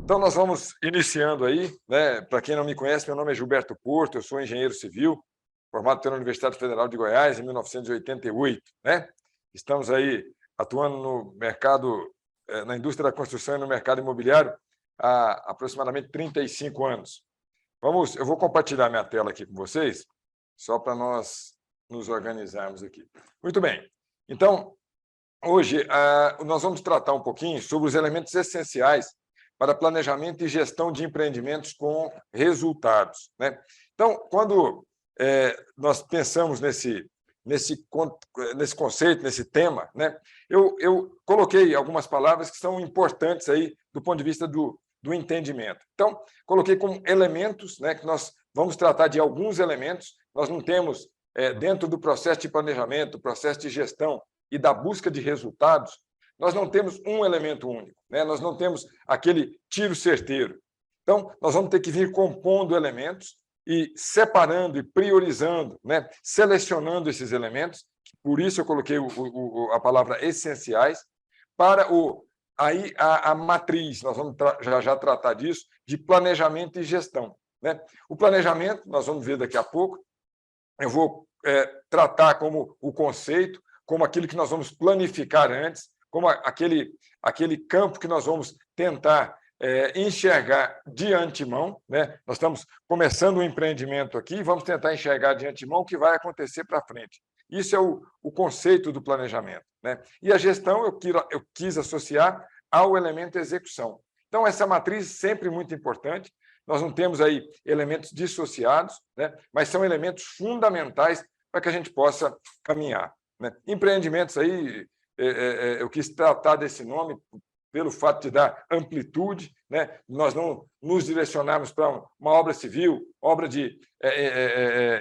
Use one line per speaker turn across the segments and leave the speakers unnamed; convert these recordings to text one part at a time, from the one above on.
Então, nós vamos iniciando aí, né? Para quem não me conhece, meu nome é Gilberto Porto, eu sou engenheiro civil, formado pela Universidade Federal de Goiás em 1988, né? Estamos aí atuando no mercado, na indústria da construção e no mercado imobiliário há aproximadamente 35 anos. Eu vou compartilhar minha tela aqui com vocês, só para nós nos organizarmos aqui. Muito bem. Então, hoje nós vamos tratar um pouquinho sobre os elementos essenciais para planejamento e gestão de empreendimentos com resultados, né? Então, quando nós pensamos nesse conceito, nesse tema, né, eu coloquei algumas palavras que são importantes aí do ponto de vista do entendimento. Então, coloquei como elementos, né, que nós vamos tratar de alguns elementos. Nós não temos, dentro do processo de planejamento, processo de gestão e da busca de resultados, nós não temos um elemento único, né? Nós não temos aquele tiro certeiro. Então, nós vamos ter que vir compondo elementos e separando e priorizando, né? Selecionando esses elementos, por isso eu coloquei a palavra essenciais, para aí a matriz, nós vamos já tratar disso, de planejamento e gestão, né? O planejamento, nós vamos ver daqui a pouco, eu vou tratar como o conceito, como aquilo que nós vamos planificar antes, como aquele campo que nós vamos tentar enxergar de antemão, né? Nós estamos começando um empreendimento aqui, vamos tentar enxergar de antemão o que vai acontecer para frente. Isso é o conceito do planejamento, né? E a gestão eu quis associar ao elemento execução. Então, essa matriz é sempre muito importante. Nós não temos aí elementos dissociados, né? Mas são elementos fundamentais para que a gente possa caminhar, né? Empreendimentos aí, eu quis tratar desse nome pelo fato de dar amplitude, né? Nós não nos direcionarmos para uma obra civil, obra de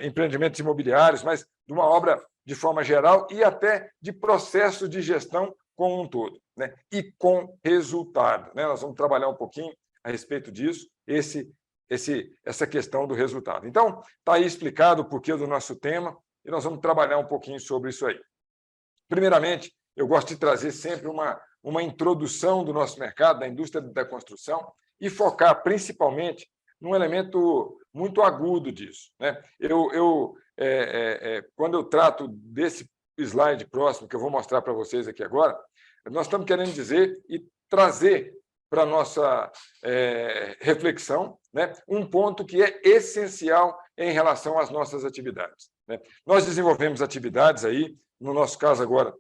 empreendimentos imobiliários, mas de uma obra de forma geral e até de processo de gestão como um todo, né? E com resultado, né? Nós vamos trabalhar um pouquinho a respeito disso, essa questão do resultado. Então, está aí explicado o porquê do nosso tema e nós vamos trabalhar um pouquinho sobre isso aí. Primeiramente, eu gosto de trazer sempre uma introdução do nosso mercado, da indústria da construção, e focar principalmente num elemento muito agudo disso, né? Quando eu trato desse slide próximo, que eu vou mostrar para vocês aqui agora, nós estamos querendo dizer e trazer para a nossa reflexão, né, um ponto que é essencial em relação às nossas atividades, né? Nós desenvolvemos atividades aí, no nosso caso agora,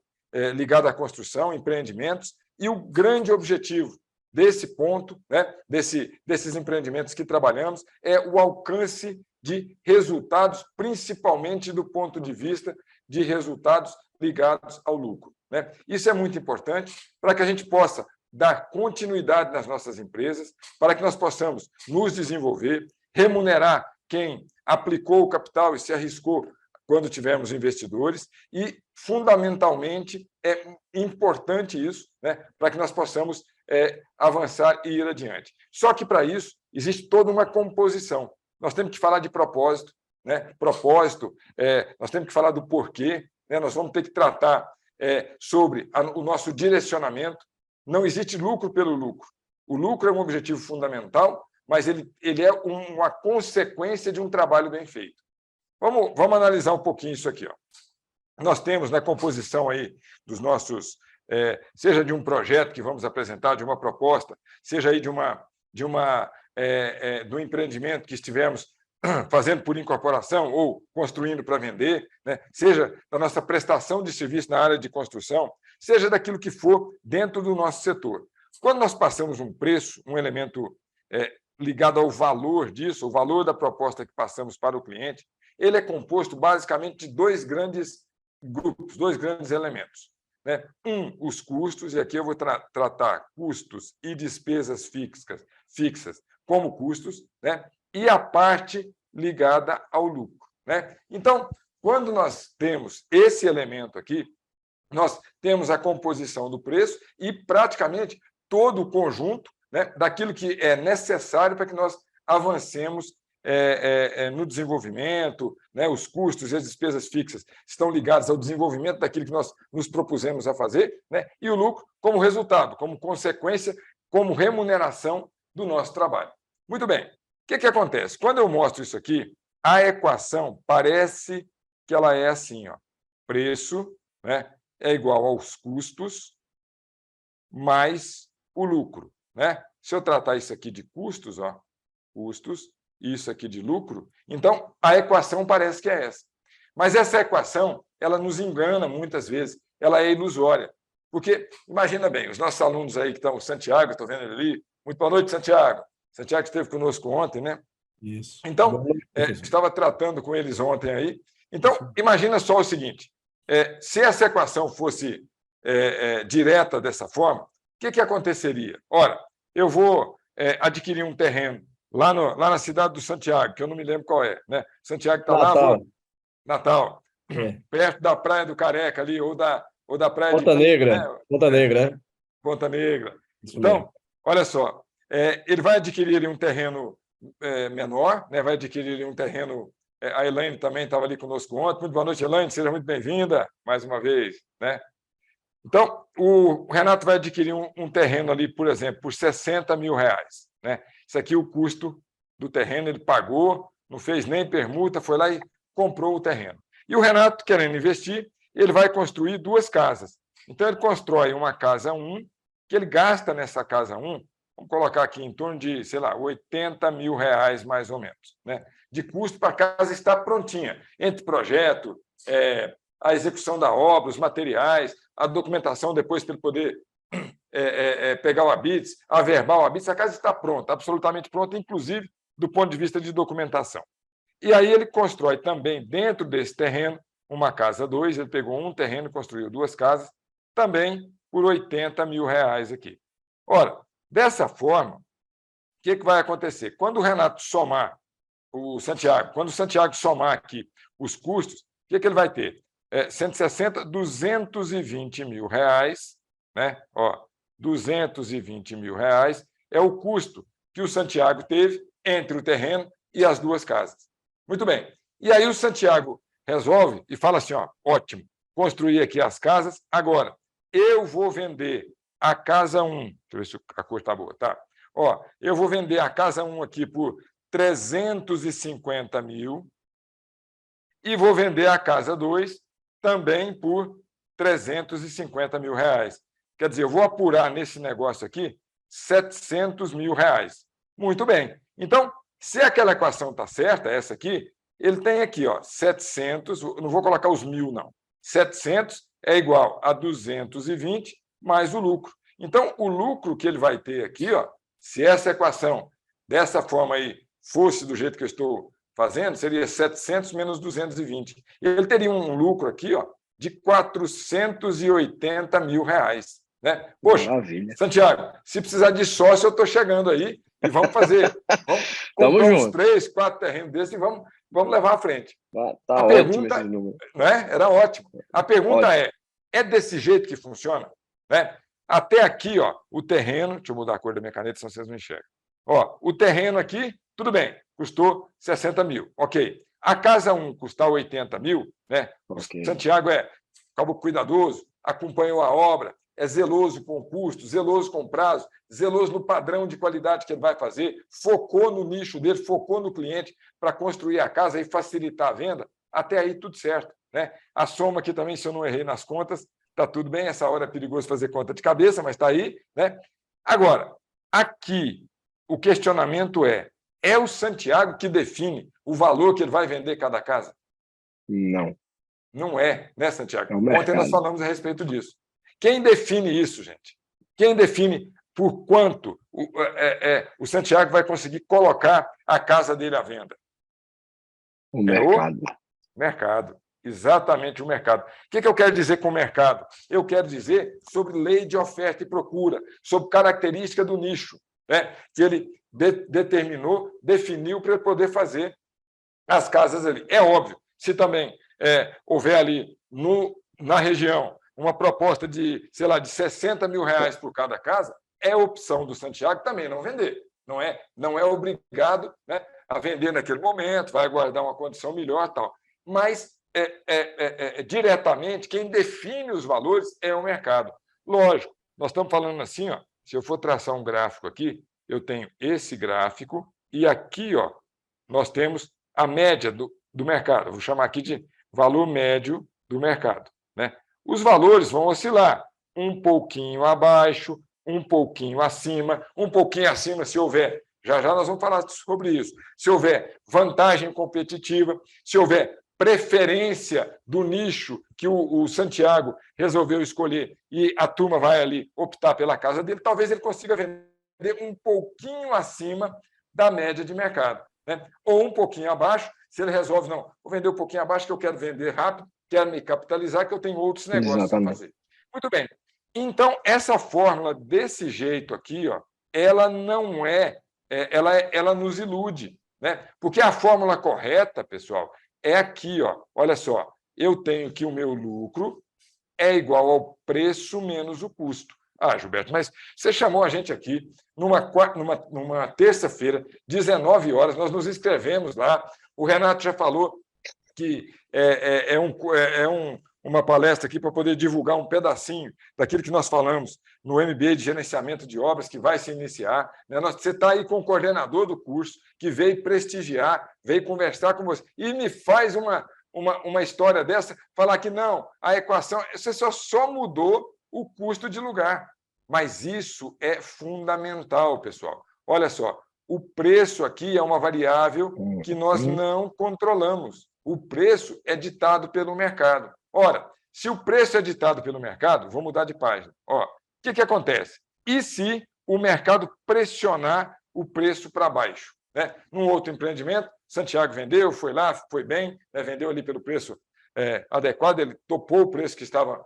ligado à construção, empreendimentos, e o grande objetivo desse ponto, né, desses empreendimentos que trabalhamos, é o alcance de resultados, principalmente do ponto de vista de resultados ligados ao lucro, né? Isso é muito importante para que a gente possa dar continuidade nas nossas empresas, para que nós possamos nos desenvolver, remunerar quem aplicou o capital e se arriscou quando tivermos investidores, e, fundamentalmente, é importante isso, né, para que nós possamos avançar e ir adiante. Só que, para isso, existe toda uma composição. Nós temos que falar de propósito, né? Propósito, nós temos que falar do porquê, né? Nós vamos ter que tratar sobre o nosso direcionamento. Não existe lucro pelo lucro. O lucro é um objetivo fundamental, mas ele é uma consequência de um trabalho bem feito. Vamos analisar um pouquinho isso aqui, ó. Nós temos na composição aí dos nossos, seja de um projeto que vamos apresentar, de uma proposta, seja aí de um empreendimento que estivemos fazendo por incorporação ou construindo para vender, né? Seja da nossa prestação de serviço na área de construção, seja daquilo que for dentro do nosso setor. Quando nós passamos um preço, um elemento ligado ao valor disso, o valor da proposta que passamos para o cliente, ele é composto basicamente de dois grandes grupos, dois grandes elementos, né? Os custos, e aqui eu vou tratar custos e despesas fixas como custos, né? E a parte ligada ao lucro, né? Então, quando nós temos esse elemento aqui, nós temos a composição do preço e praticamente todo o conjunto, né, daquilo que é necessário para que nós avancemos no desenvolvimento, né? Os custos e as despesas fixas estão ligados ao desenvolvimento daquilo que nós nos propusemos a fazer, né? E o lucro como resultado, como consequência, como remuneração do nosso trabalho. Muito bem. O que acontece? Quando eu mostro isso aqui, a equação parece que ela é assim, ó. Preço, né, é igual aos custos mais o lucro, né? Se eu tratar isso aqui de custos, ó, custos, isso aqui de lucro, então a equação parece que é essa. Mas essa equação, ela nos engana muitas vezes, ela é ilusória. Porque, imagina bem, os nossos alunos aí que estão, o Santiago, estou vendo ele ali. Muito boa noite, Santiago. Santiago esteve conosco ontem, né?
Isso.
Então, estava tratando com eles ontem aí. Então, imagina só o seguinte: se essa equação fosse direta dessa forma, o que aconteceria? Ora, eu vou adquirir um terreno lá na cidade do Santiago, que eu não me lembro qual é, né? Santiago está lá, Natal, perto da Praia do Careca ali, ou da Praia
Ponta
de
Negra,
né?
Ponta Negra, né?
Ponta Negra.
Isso
então,
mesmo.
olha só, ele vai adquirir um terreno menor, né? Vai adquirir um terreno. A Elaine também estava ali conosco ontem. Muito boa noite, Elaine, seja muito bem-vinda mais uma vez, né? Então, o Renato vai adquirir um terreno ali, por exemplo, por R$60 mil, né? Isso aqui é o custo do terreno, ele pagou, não fez nem permuta, foi lá e comprou o terreno. E o Renato, querendo investir, ele vai construir 2 casas. Então, ele constrói uma casa 1, que ele gasta nessa casa 1, vamos colocar aqui em torno de, sei lá, R$80 mil, mais ou menos, né? De custo para a casa estar prontinha, entre projeto, a execução da obra, os materiais, a documentação depois para ele poder pegar o habite, averbar o habite. A casa está pronta, absolutamente pronta, inclusive do ponto de vista de documentação. E aí ele constrói também, dentro desse terreno, uma casa 2. Ele pegou um terreno e construiu 2 casas, também por R$80 mil aqui. Ora, dessa forma, o que vai acontecer? Quando o Renato somar, quando o Santiago somar aqui os custos, o que ele vai ter? 160, R$220 mil, né? Ó, R$220 mil é o custo que o Santiago teve entre o terreno e as 2 casas. Muito bem. E aí o Santiago resolve e fala assim: ó, ótimo, construí aqui as casas, agora eu vou vender a casa 1. Deixa eu ver se a cor está boa, tá? Ó, eu vou vender a casa 1 aqui por R$350 mil e vou vender a casa 2 também por R$350 mil. Quer dizer, eu vou apurar nesse negócio aqui R$700 mil. Muito bem. Então, se aquela equação está certa, essa aqui, ele tem aqui, ó, 700, não vou colocar os 1.000, não. 700 é igual a 220 mais o lucro. Então, o lucro que ele vai ter aqui, ó, se essa equação dessa forma aí fosse do jeito que eu estou fazendo, seria 700 menos 220. Ele teria um lucro aqui, ó, de R$480 mil. Né? Poxa, maravilha. Santiago, se precisar de sócio, eu estou chegando aí e vamos fazer. Vamos comprar uns 3, 4 terrenos desses e vamos levar à frente.
Tá
a pergunta, né? Era ótimo. A pergunta é desse jeito que funciona? Né? Até aqui, ó, o terreno, deixa eu mudar a cor da minha caneta, senão vocês não enxergam. Ó, o terreno aqui, tudo bem, custou 60 mil, ok. A casa 1 custar 80 mil, né? Okay. O Santiago acabou cuidadoso, acompanhou a obra, é zeloso com o custo, zeloso com o prazo, zeloso no padrão de qualidade que ele vai fazer, focou no nicho dele, focou no cliente para construir a casa e facilitar a venda. Até aí, tudo certo, né? A soma aqui também, se eu não errei nas contas, está tudo bem. Essa hora é perigoso fazer conta de cabeça, mas está aí, né? Agora, aqui, o questionamento é o Santiago que define o valor que ele vai vender cada casa?
Não.
Não é, né, Santiago? Ontem nós falamos a respeito disso. Quem define isso, gente? Quem define por quanto o Santiago vai conseguir colocar a casa dele à venda?
O mercado.
O mercado. Exatamente, o mercado. O que eu quero dizer com o mercado? Eu quero dizer sobre lei de oferta e procura, sobre característica do nicho, né? Que ele definiu para poder fazer as casas ali. É óbvio, se também houver ali na região uma proposta de, sei lá, de 60 mil reais por cada casa, é opção do Santiago também não vender. Não é obrigado, né, a vender naquele momento, vai aguardar uma condição melhor e tal. Mas, diretamente, quem define os valores é o mercado. Lógico, nós estamos falando assim, ó, se eu for traçar um gráfico aqui, eu tenho esse gráfico e aqui, ó, nós temos a média do mercado. Vou chamar aqui de valor médio do mercado, né? Os valores vão oscilar um pouquinho abaixo, um pouquinho acima se houver. Já já nós vamos falar sobre isso. Se houver vantagem competitiva, se houver preferência do nicho que o Santiago resolveu escolher e a turma vai ali optar pela casa dele, talvez ele consiga vender um pouquinho acima da média de mercado, né? Ou um pouquinho abaixo, se ele resolve, não, vou vender um pouquinho abaixo que eu quero vender rápido, quero me capitalizar, que eu tenho outros negócios a fazer. Muito bem. Então, essa fórmula desse jeito aqui, ó, ela não ela nos ilude, né? Porque a fórmula correta, pessoal, é aqui, ó. Olha só, eu tenho que o meu lucro é igual ao preço menos o custo. Ah, Gilberto, mas você chamou a gente aqui numa terça-feira, 19 horas, nós nos inscrevemos lá. O Renato já falou que uma palestra aqui para poder divulgar um pedacinho daquilo que nós falamos no MBA de Gerenciamento de Obras, que vai se iniciar, né? Você está aí com o coordenador do curso, que veio prestigiar, veio conversar com você, e me faz uma história dessa, falar que não, a equação, você só mudou o custo de lugar. Mas isso é fundamental, pessoal. Olha só, o preço aqui é uma variável que nós não controlamos. O preço é ditado pelo mercado. Ora, se o preço é ditado pelo mercado, vou mudar de página. Ó, o que acontece? E se o mercado pressionar o preço para baixo, né? Num outro empreendimento, Santiago vendeu, foi lá, foi bem, né? Vendeu ali pelo preço adequado, ele topou o preço que estava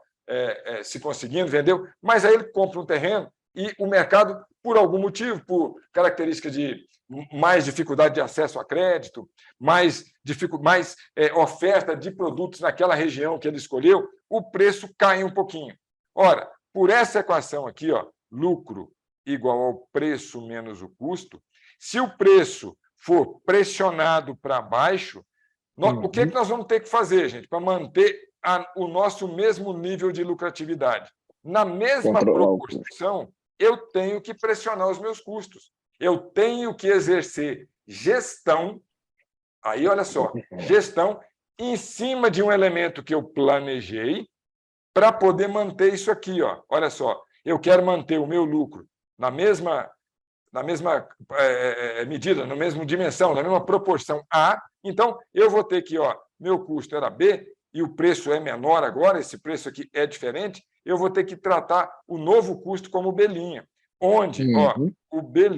se conseguindo, vendeu, mas aí ele compra um terreno e o mercado, por algum motivo, por característica de mais dificuldade de acesso a crédito, mais oferta de produtos naquela região que ele escolheu, o preço cai um pouquinho. Ora, por essa equação aqui, ó, lucro igual ao preço menos o custo, se o preço for pressionado para baixo, o que nós vamos ter que fazer, gente, para manter o nosso mesmo nível de lucratividade? Na mesma proporção, eu tenho que pressionar os meus custos. Eu tenho que exercer gestão, aí olha só, gestão em cima de um elemento que eu planejei para poder manter isso aqui, ó. Olha só, eu quero manter o meu lucro na mesma medida, na mesma dimensão, na mesma proporção A, então eu vou ter que, ó, meu custo era B e o preço é menor agora, esse preço aqui é diferente, eu vou ter que tratar o novo custo como B', onde o B'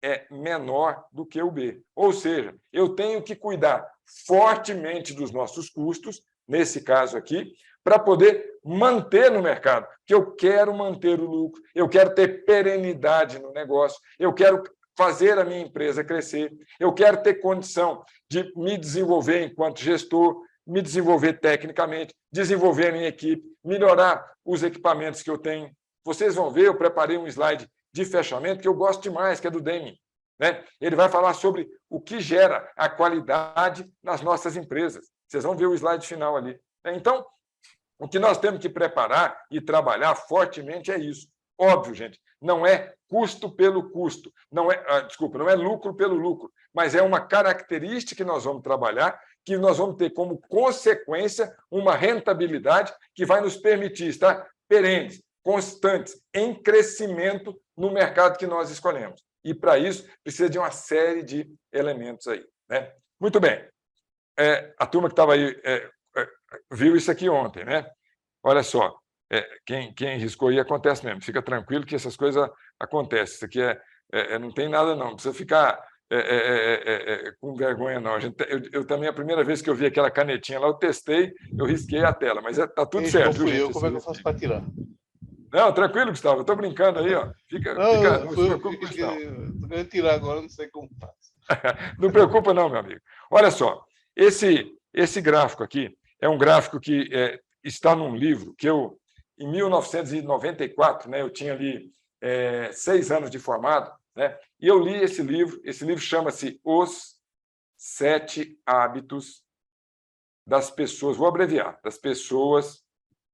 é menor do que o B. Ou seja, eu tenho que cuidar fortemente dos nossos custos, nesse caso aqui, para poder manter no mercado, porque eu quero manter o lucro, eu quero ter perenidade no negócio, eu quero fazer a minha empresa crescer, eu quero ter condição de me desenvolver enquanto gestor, me desenvolver tecnicamente, desenvolver a minha equipe, melhorar os equipamentos que eu tenho. Vocês vão ver, eu preparei um slide de fechamento que eu gosto demais, que é do Deming, né? Ele vai falar sobre o que gera a qualidade nas nossas empresas. Vocês vão ver o slide final ali. Então, o que nós temos que preparar e trabalhar fortemente é isso. Óbvio, gente, não é custo pelo custo, não é lucro pelo lucro, mas é uma característica que nós vamos trabalhar, que nós vamos ter como consequência uma rentabilidade que vai nos permitir estar perenes, constantes, em crescimento no mercado que nós escolhemos. E, para isso, precisa de uma série de elementos aí, né? Muito bem. A turma que estava aí viu isso aqui ontem, né? Olha só, quem riscou aí acontece mesmo. Fica tranquilo que essas coisas acontecem. Isso aqui não tem nada, não. Não precisa ficar com vergonha, não. Eu também, a primeira vez que eu vi aquela canetinha lá, eu testei, eu risquei a tela, mas está tudo certo.
Não fui eu, como é que eu faço para tirar?
Não, tranquilo, Gustavo, eu estou brincando aí, ó. Não se preocupe com isso, não.
Estou querendo tirar agora, não sei como faz.
Não preocupa, não, meu amigo. Olha só, esse gráfico aqui é um gráfico que está num livro que eu, em 1994, né, eu tinha ali 6 anos de formado, né, e eu li esse livro chama-se Os 7 Hábitos das Pessoas, vou abreviar, das pessoas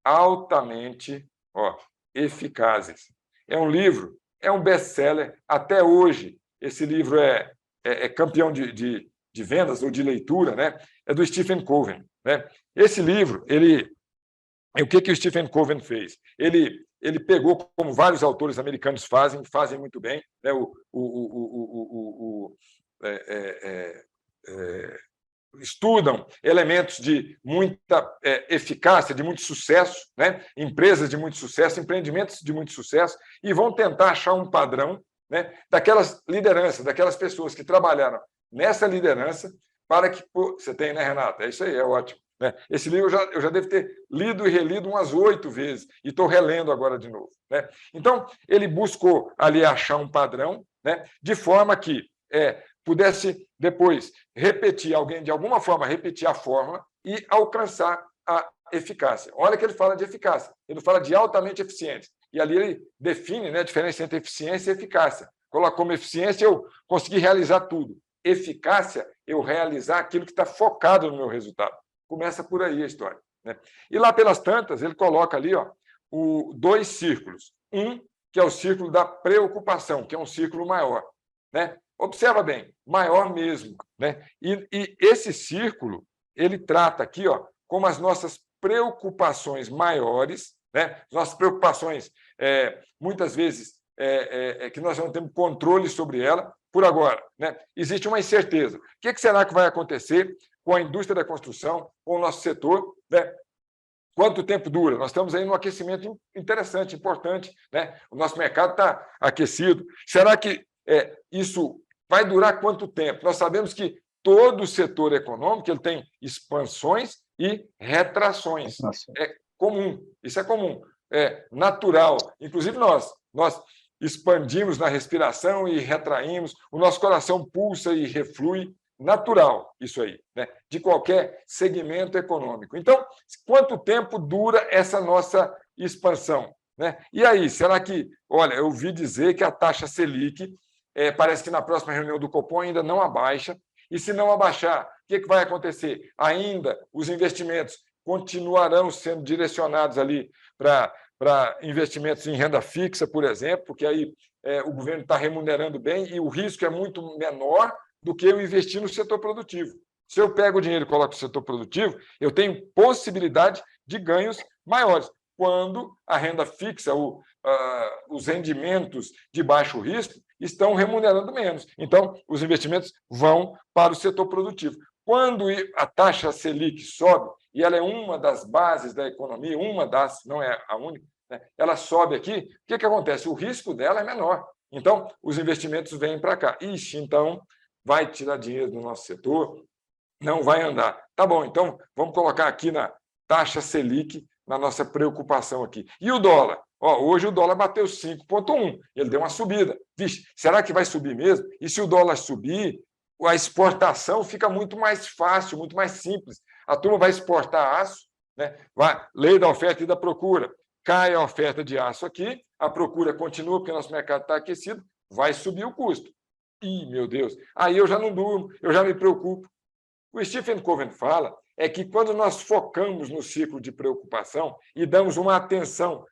altamente eficazes. É um livro é um best-seller até hoje. Esse livro é campeão de vendas ou de leitura, né? É do Stephen Covey, né? Esse livro, o que o Stephen Covey fez? Ele pegou, como vários autores americanos fazem muito bem, né? Estudam elementos de muita eficácia, de muito sucesso, né? Empresas de muito sucesso, empreendimentos de muito sucesso, e vão tentar achar um padrão, né? Daquelas lideranças, daquelas pessoas que trabalharam nessa liderança para que... Você tem, né, Renata? É isso aí, é ótimo. Né? Esse livro eu já devo ter lido e relido umas 8 vezes, e estou relendo agora de novo. Né? Então, ele buscou ali achar um padrão, né? De forma que pudesse depois repetir, alguém de alguma forma repetir a fórmula e alcançar a eficácia. Olha que ele fala de eficácia, ele fala de altamente eficiente. E ali ele define, né, a diferença entre eficiência e eficácia. Coloca como eficiência eu conseguir realizar tudo. Eficácia, eu realizar aquilo que está focado no meu resultado. Começa por aí a história. Né? E lá pelas tantas, ele coloca ali 2 círculos. Um, que é o círculo da preocupação, que é um círculo maior. Né? Observa bem, maior mesmo. Né? E esse círculo, ele trata aqui como as nossas preocupações maiores, né? Nossas preocupações, muitas vezes, que nós não temos controle sobre ela, por agora. Né? Existe uma incerteza. O que será que vai acontecer com a indústria da construção, com o nosso setor? Né? Quanto tempo dura? Nós estamos aí num aquecimento interessante, importante. Né? O nosso mercado está aquecido. Será que isso vai durar quanto tempo? Nós sabemos que todo o setor econômico ele tem expansões e retrações. É comum, isso é comum, é natural. Inclusive, nós expandimos na respiração e retraímos, o nosso coração pulsa e reflui, natural isso aí, né? De qualquer segmento econômico. Então, quanto tempo dura essa nossa expansão? Né? E aí, será que... Olha, eu ouvi dizer que a taxa Selic parece que na próxima reunião do Copom ainda não abaixa, e se não abaixar, o que vai acontecer? Ainda os investimentos continuarão sendo direcionados ali para investimentos em renda fixa, por exemplo, porque aí o governo está remunerando bem e o risco é muito menor do que eu investir no setor produtivo. Se eu pego o dinheiro e coloco no setor produtivo, eu tenho possibilidade de ganhos maiores. Quando a renda fixa, os rendimentos de baixo risco, estão remunerando menos. Então, os investimentos vão para o setor produtivo. Quando a taxa Selic sobe, e ela é uma das bases da economia, não é a única, né? Ela sobe aqui, o que acontece? O risco dela é menor. Então, os investimentos vêm para cá. Ixi, então, vai tirar dinheiro do nosso setor, não vai andar. Tá bom, então, vamos colocar aqui na taxa Selic, na nossa preocupação aqui. E o dólar? Hoje o dólar bateu 5,1, ele deu uma subida. Vixe, será que vai subir mesmo? E se o dólar subir, a exportação fica muito mais fácil, muito mais simples. A turma vai exportar aço, né? Lei da oferta e da procura. Cai a oferta de aço aqui, a procura continua, porque o nosso mercado está aquecido, vai subir o custo. Ih, meu Deus, aí eu já não durmo, eu já me preocupo. O Stephen Covey fala que quando nós focamos no ciclo de preocupação e damos uma atenção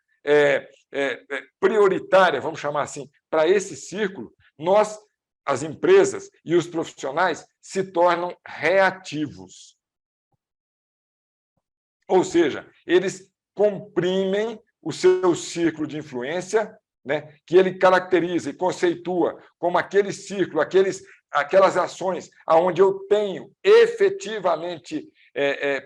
prioritária, vamos chamar assim, para esse círculo, as empresas e os profissionais se tornam reativos. Ou seja, eles comprimem o seu círculo de influência, né, que ele caracteriza e conceitua como aquele círculo, aquelas ações onde eu tenho efetivamente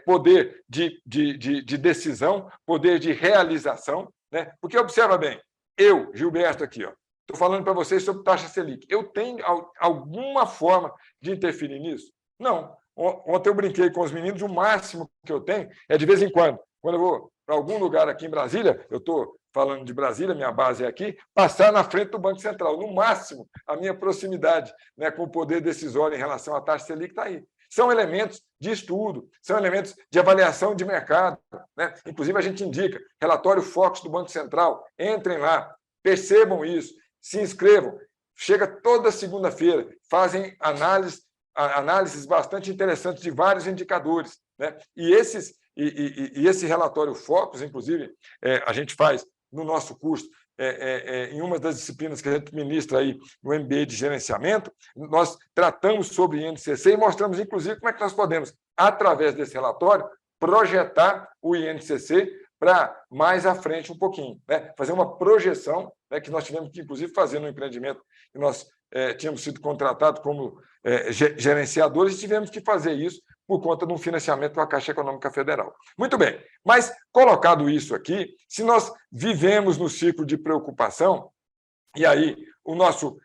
poder de decisão, poder de realização. Né? Porque, observa bem, eu, Gilberto, aqui, estou falando para vocês sobre taxa Selic. Eu tenho alguma forma de interferir nisso? Não. Ontem eu brinquei com os meninos, o máximo que eu tenho é, de vez em quando eu vou para algum lugar aqui em Brasília, eu estou falando de Brasília, minha base é aqui, passar na frente do Banco Central. No máximo, a minha proximidade, né, com o poder decisório em relação à taxa Selic está aí. São elementos de estudo, são elementos de avaliação de mercado. Né? Inclusive, a gente indica relatório Focus do Banco Central. Entrem lá, percebam isso, se inscrevam. Chega toda segunda-feira, fazem análises bastante interessantes de vários indicadores. Né? E esse relatório Focus, inclusive, a gente faz no nosso curso em uma das disciplinas que a gente ministra aí no MBA de gerenciamento, nós tratamos sobre INCC e mostramos, inclusive, como é que nós podemos, através desse relatório, projetar o INCC para mais à frente um pouquinho, né? Fazer uma projeção, né, que nós tivemos que, inclusive, fazer no empreendimento que nós tínhamos sido contratados como gerenciadores e tivemos que fazer isso por conta de um financiamento da Caixa Econômica Federal. Muito bem, mas colocado isso aqui, se nós vivemos no ciclo de preocupação, e aí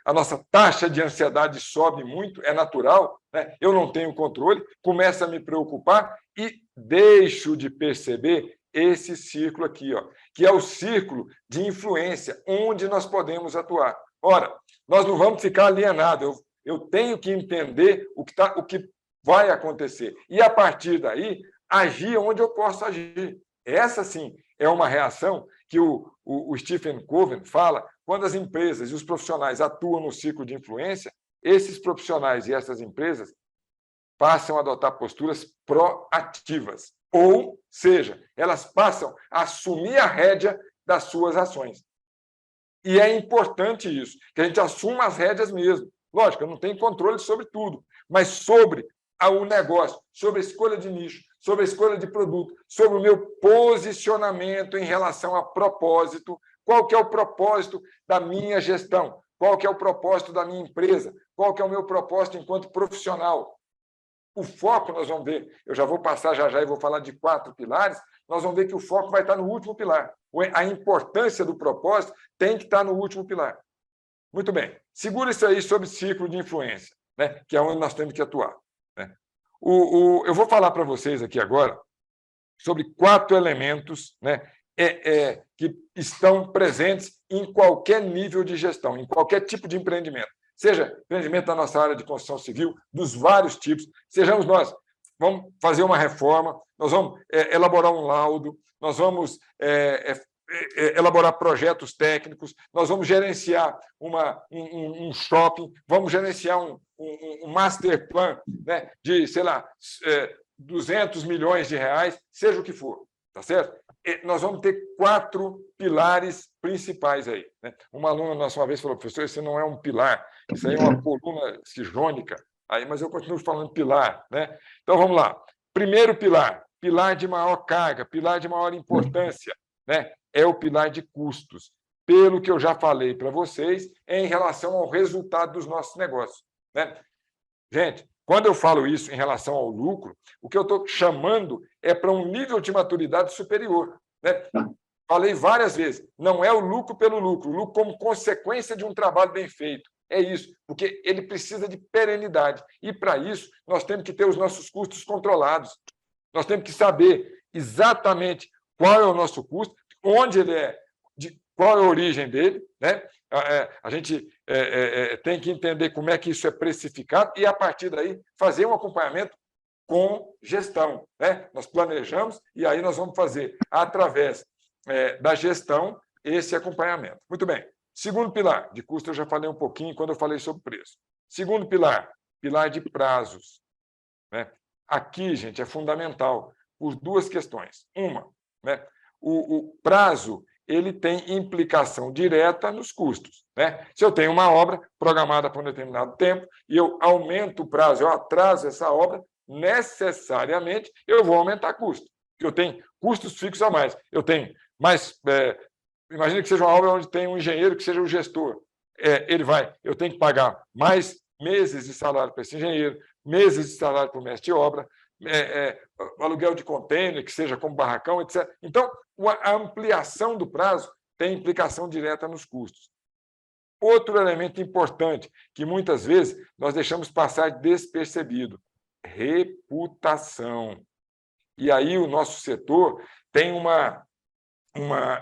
a nossa taxa de ansiedade sobe muito, é natural, né? Eu não tenho controle, começo a me preocupar e deixo de perceber esse círculo aqui, ó, que é o círculo de influência, onde nós podemos atuar. Ora, nós não vamos ficar alienados, eu tenho que entender o que vai acontecer. E, a partir daí, agir onde eu posso agir. Essa, sim, é uma reação que o Stephen Covey fala, quando as empresas e os profissionais atuam no ciclo de influência, esses profissionais e essas empresas passam a adotar posturas proativas. Ou seja, elas passam a assumir a rédea das suas ações. E é importante isso, que a gente assuma as rédeas mesmo. Lógico, eu não tenho controle sobre tudo, mas sobre o negócio, sobre a escolha de nicho, sobre a escolha de produto, sobre o meu posicionamento em relação a propósito, qual que é o propósito da minha gestão, qual que é o propósito da minha empresa, qual que é o meu propósito enquanto profissional. O foco, nós vamos ver, eu já vou passar já e vou falar de 4 pilares, nós vamos ver que o foco vai estar no último pilar. A importância do propósito tem que estar no último pilar. Muito bem. Segura isso aí sobre ciclo de influência, né? Que é onde nós temos que atuar. Né? Eu vou falar para vocês aqui agora sobre 4 elementos, né, que estão presentes em qualquer nível de gestão, em qualquer tipo de empreendimento. Seja empreendimento da nossa área de construção civil, dos vários tipos, sejamos nós, vamos fazer uma reforma, nós vamos elaborar um laudo, nós vamos elaborar projetos técnicos, nós vamos gerenciar um shopping, vamos gerenciar um master plan, né, de, sei lá, 200 milhões de reais, seja o que for, tá certo? Nós vamos ter 4 pilares principais aí. Né? Uma aluna nossa uma vez falou, professor, isso não é um pilar, isso aí é uma coluna cisjônica, aí, mas eu continuo falando pilar. Né? Então, vamos lá. Primeiro pilar, pilar de maior carga, pilar de maior importância, né? É o pilar de custos, pelo que eu já falei para vocês, em relação ao resultado dos nossos negócios. Né? Gente, quando eu falo isso em relação ao lucro, o que eu estou chamando é para um nível de maturidade superior. Né? Falei várias vezes, não é o lucro pelo lucro, o lucro como consequência de um trabalho bem feito. É isso, porque ele precisa de perenidade. E, para isso, nós temos que ter os nossos custos controlados. Nós temos que saber exatamente qual é o nosso custo, onde ele é, qual é a origem dele, né? A gente tem que entender como é que isso é precificado e, a partir daí, fazer um acompanhamento com gestão. Né? Nós planejamos e aí nós vamos fazer, através da gestão, esse acompanhamento. Muito bem. Segundo pilar, de custo eu já falei um pouquinho quando eu falei sobre preço. Segundo pilar, pilar de prazos. Né? Aqui, gente, é fundamental por 2 questões. Uma, né? O prazo ele tem implicação direta nos custos. Né? Se eu tenho uma obra programada por um determinado tempo e eu aumento o prazo, eu atraso essa obra, necessariamente eu vou aumentar custo, porque eu tenho custos fixos a mais. Eu tenho mais... imagina que seja uma obra onde tem um engenheiro que seja o gestor. Eu tenho que pagar mais meses de salário para esse engenheiro, meses de salário para o mestre de obra, aluguel de container, que seja como barracão, etc. Então, a ampliação do prazo tem implicação direta nos custos. Outro elemento importante, que muitas vezes nós deixamos passar despercebido, reputação. E aí o nosso setor tem uma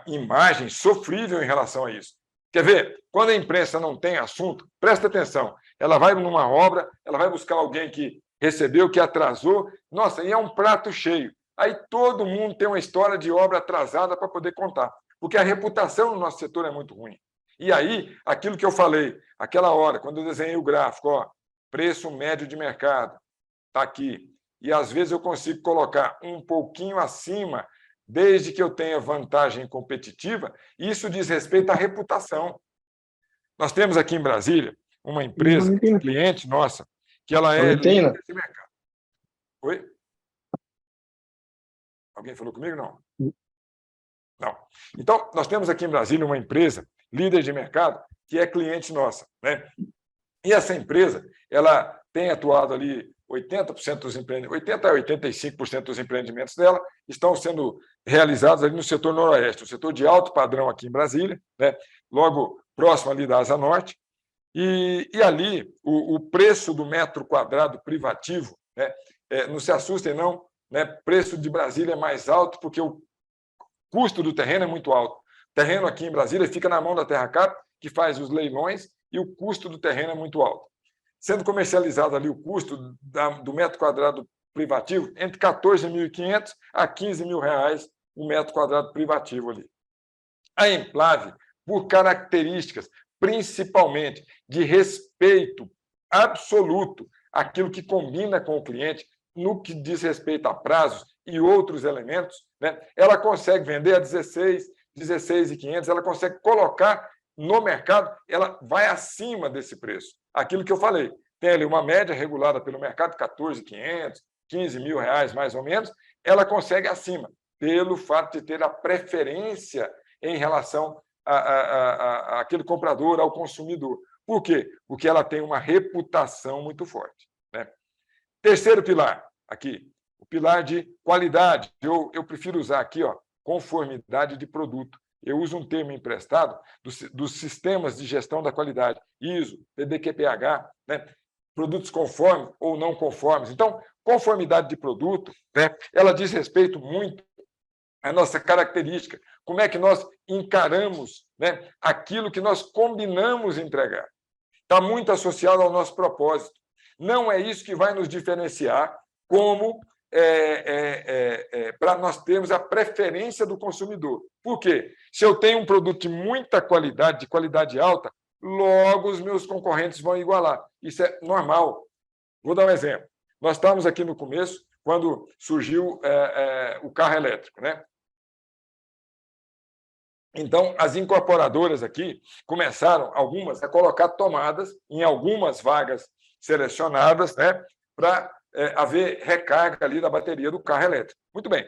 imagem sofrível em relação a isso. Quer ver? Quando a imprensa não tem assunto, presta atenção, ela vai numa obra, ela vai buscar alguém que recebeu, que atrasou, nossa, e é um prato cheio. Aí todo mundo tem uma história de obra atrasada para poder contar, porque a reputação no nosso setor é muito ruim. E aí, aquilo que eu falei, aquela hora, quando eu desenhei o gráfico, ó, preço médio de mercado, está aqui. E às vezes eu consigo colocar um pouquinho acima desde que eu tenha vantagem competitiva, isso diz respeito à reputação. Nós temos aqui em Brasília uma empresa, cliente nossa, que ela é líder de mercado. Oi? Alguém falou comigo? Não. Não. Então, nós temos aqui em Brasília uma empresa, líder de mercado, que é cliente nossa, né? E essa empresa, ela tem atuado ali 80% dos empreendimentos, 80% a 85% dos empreendimentos dela estão sendo realizados ali no setor noroeste, no setor de alto padrão aqui em Brasília, né? Logo próximo ali da Asa Norte. E ali, o preço do metro quadrado privativo, né? Não se assustem, não, né? Preço de Brasília é mais alto porque o custo do terreno é muito alto. O terreno aqui em Brasília fica na mão da Terracap, que faz os leilões, e o custo do terreno é muito alto. Sendo comercializado ali o custo do metro quadrado privativo entre R$ 14.500 a R$ 15.000 o metro quadrado privativo ali. A Enclave, por características, principalmente de respeito absoluto àquilo que combina com o cliente, no que diz respeito a prazos e outros elementos, né, ela consegue vender a 16.500, ela consegue colocar no mercado, ela vai acima desse preço. Aquilo que eu falei, tem ali uma média regulada pelo mercado, 14.500, R$ 15.000 mais ou menos, ela consegue acima, pelo fato de ter a preferência em relação àquele comprador, ao consumidor. Por quê? Porque ela tem uma reputação muito forte, né? Terceiro pilar, aqui, o pilar de qualidade. Eu prefiro usar aqui, ó, conformidade de produto. Eu uso um termo emprestado dos sistemas de gestão da qualidade, ISO, PDQPH, né? Produtos conformes ou não conformes. Então, conformidade de produto, né? Ela diz respeito muito à nossa característica, como é que nós encaramos, né, aquilo que nós combinamos entregar. Está muito associado ao nosso propósito. Não é isso que vai nos diferenciar como para nós termos a preferência do consumidor. Por quê? Se eu tenho um produto de muita qualidade, de qualidade alta, logo os meus concorrentes vão igualar. Isso é normal. Vou dar um exemplo. Nós estávamos aqui no começo, quando surgiu o carro elétrico, né? Então, as incorporadoras aqui começaram, algumas, a colocar tomadas em algumas vagas selecionadas, né, para haver recarga ali da bateria do carro elétrico. Muito bem.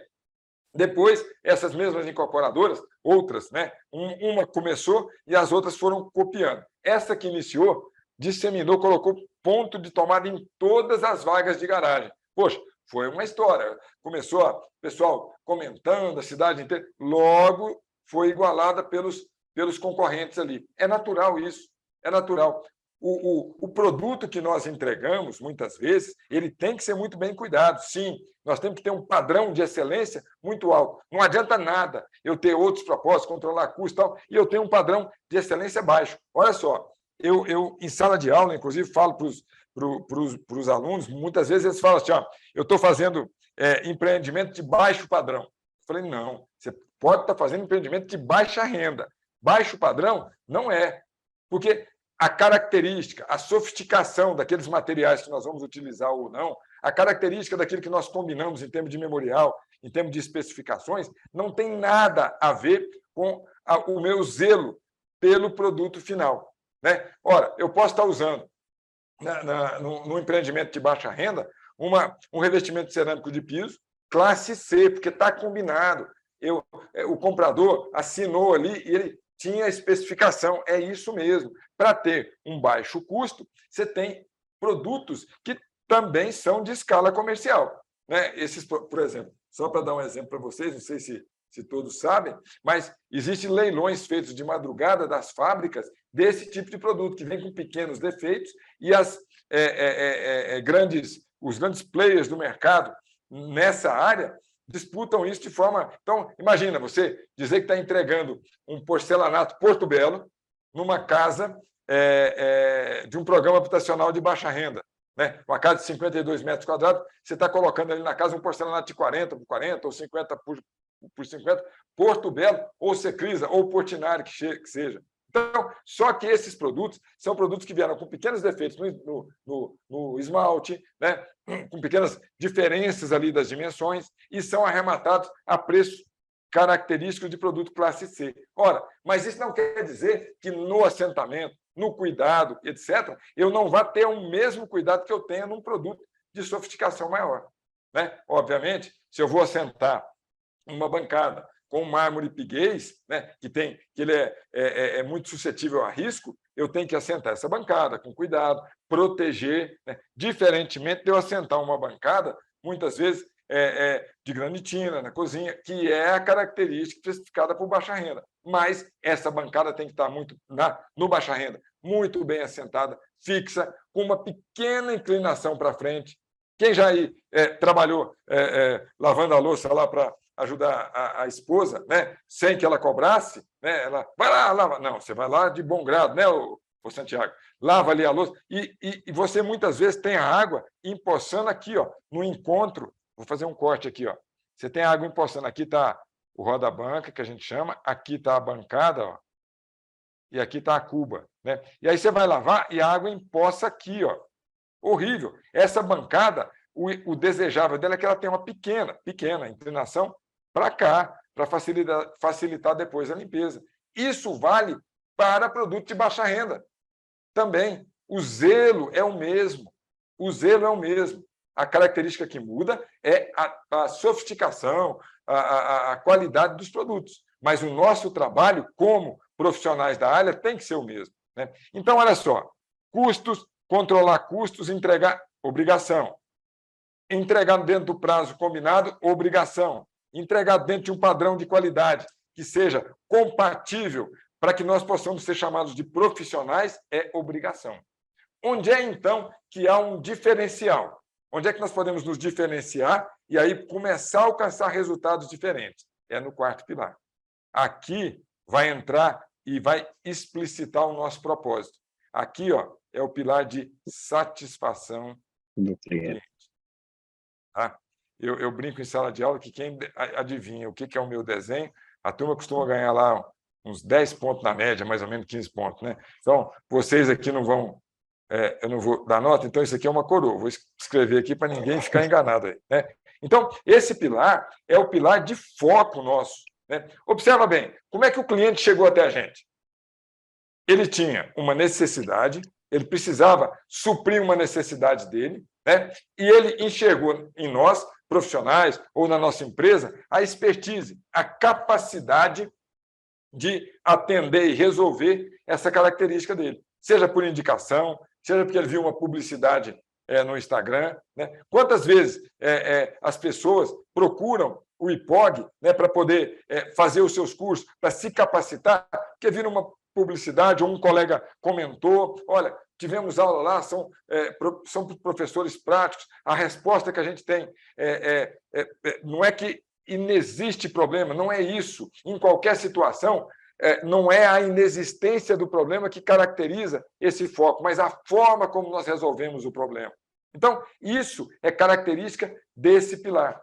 Depois, essas mesmas incorporadoras, outras, né, uma começou e as outras foram copiando. Essa que iniciou, disseminou, colocou ponto de tomada em todas as vagas de garagem. Poxa, foi uma história. Começou o pessoal comentando, a cidade inteira. Logo, foi igualada pelos concorrentes ali. É natural isso, é natural. O produto que nós entregamos, muitas vezes, ele tem que ser muito bem cuidado. Sim, nós temos que ter um padrão de excelência muito alto. Não adianta nada eu ter outros propósitos, controlar custo e tal, e eu tenho um padrão de excelência baixo. Olha só, eu em sala de aula, inclusive, falo para os alunos, muitas vezes eles falam assim, ó, eu estou fazendo empreendimento de baixo padrão. Eu falei, não, você pode estar fazendo empreendimento de baixa renda. Baixo padrão não é, porque a característica, a sofisticação daqueles materiais que nós vamos utilizar ou não, a característica daquilo que nós combinamos em termos de memorial, em termos de especificações, não tem nada a ver com o meu zelo pelo produto final, né? Ora, eu posso estar usando no empreendimento de baixa renda um revestimento cerâmico de piso classe C, porque está combinado. O comprador assinou ali e ele tinha a especificação. É isso mesmo. Para ter um baixo custo, você tem produtos que também são de escala comercial, né? Esses, por exemplo, só para dar um exemplo para vocês, não sei se todos sabem, mas existem leilões feitos de madrugada das fábricas desse tipo de produto, que vem com pequenos defeitos, e os grandes players do mercado nessa área disputam isso de forma... Então, imagina você dizer que está entregando um porcelanato Porto Belo numa casa de um programa habitacional de baixa renda, né? Uma casa de 52 metros quadrados, você está colocando ali na casa um porcelanato de 40 por 40 ou 50 por 50, Porto Belo, ou Secrisa, ou Portinari, que seja. Então, só que esses produtos são produtos que vieram com pequenos defeitos no esmalte, né? Com pequenas diferenças ali das dimensões, e são arrematados a preços característicos de produto classe C. Ora, mas isso não quer dizer que no assentamento, no cuidado, etc., eu não vá ter o mesmo cuidado que eu tenha num produto de sofisticação maior, né? Obviamente, se eu vou assentar uma bancada com mármore piguês, né, que ele é muito suscetível a risco, eu tenho que assentar essa bancada com cuidado, proteger, né? Diferentemente de eu assentar uma bancada, muitas vezes, de granitina na cozinha, que é a característica especificada por baixa renda. Mas essa bancada tem que estar no baixa renda, muito bem assentada, fixa, com uma pequena inclinação para frente. Quem já aí trabalhou lavando a louça lá para ajudar a esposa, né, sem que ela cobrasse, né, ela vai lá, lava. Não, você vai lá de bom grado, né, o Santiago? Lava ali a louça. E você muitas vezes tem a água empoçando aqui, ó, no encontro. Vou fazer um corte aqui, ó. Você tem a água empoçando. Aqui está o roda-banca, que a gente chama, aqui está a bancada, ó, e aqui está a cuba, né? E aí você vai lavar e a água empoça aqui, ó. Horrível. Essa bancada, o desejável dela é que ela tenha uma pequena inclinação para cá, para facilitar depois a limpeza. Isso vale para produto de baixa renda também. O zelo é o mesmo. O zelo é o mesmo. A característica que muda é a sofisticação, a qualidade dos produtos. Mas o nosso trabalho, como profissionais da área, tem que ser o mesmo, né? Então, olha só, custos, controlar custos, entregar, obrigação. Entregar dentro do prazo combinado, obrigação. Entregar dentro de um padrão de qualidade que seja compatível para que nós possamos ser chamados de profissionais, é obrigação. Onde é, então, que há um diferencial? Onde é que nós podemos nos diferenciar e aí começar a alcançar resultados diferentes? É no quarto pilar. Aqui vai entrar e vai explicitar o nosso propósito. Aqui, ó, é o pilar de satisfação
do cliente.
Tá? Eu brinco em sala de aula que quem adivinha o que é o meu desenho, a turma costuma ganhar lá uns 10 pontos na média, mais ou menos 15 pontos, né? Então, vocês aqui não vão... eu não vou dar nota, então isso aqui é uma coroa. Vou escrever aqui para ninguém ficar enganado aí, né? Então, esse pilar é o pilar de foco nosso, né? Observa bem, como é que o cliente chegou até a gente? Ele tinha uma necessidade, ele precisava suprir uma necessidade dele, né? E ele enxergou em nós, profissionais, ou na nossa empresa, a expertise, a capacidade de atender e resolver essa característica dele, seja por indicação, seja porque ele viu uma publicidade no Instagram, né? Quantas vezes as pessoas procuram o IPOG, né, para poder fazer os seus cursos, para se capacitar, porque viram uma publicidade, ou um colega comentou, olha, tivemos aula lá, são professores práticos, a resposta que a gente tem não é que inexiste problema, não é isso. Em qualquer situação, não é a inexistência do problema que caracteriza esse foco, mas a forma como nós resolvemos o problema. Então, isso é característica desse pilar.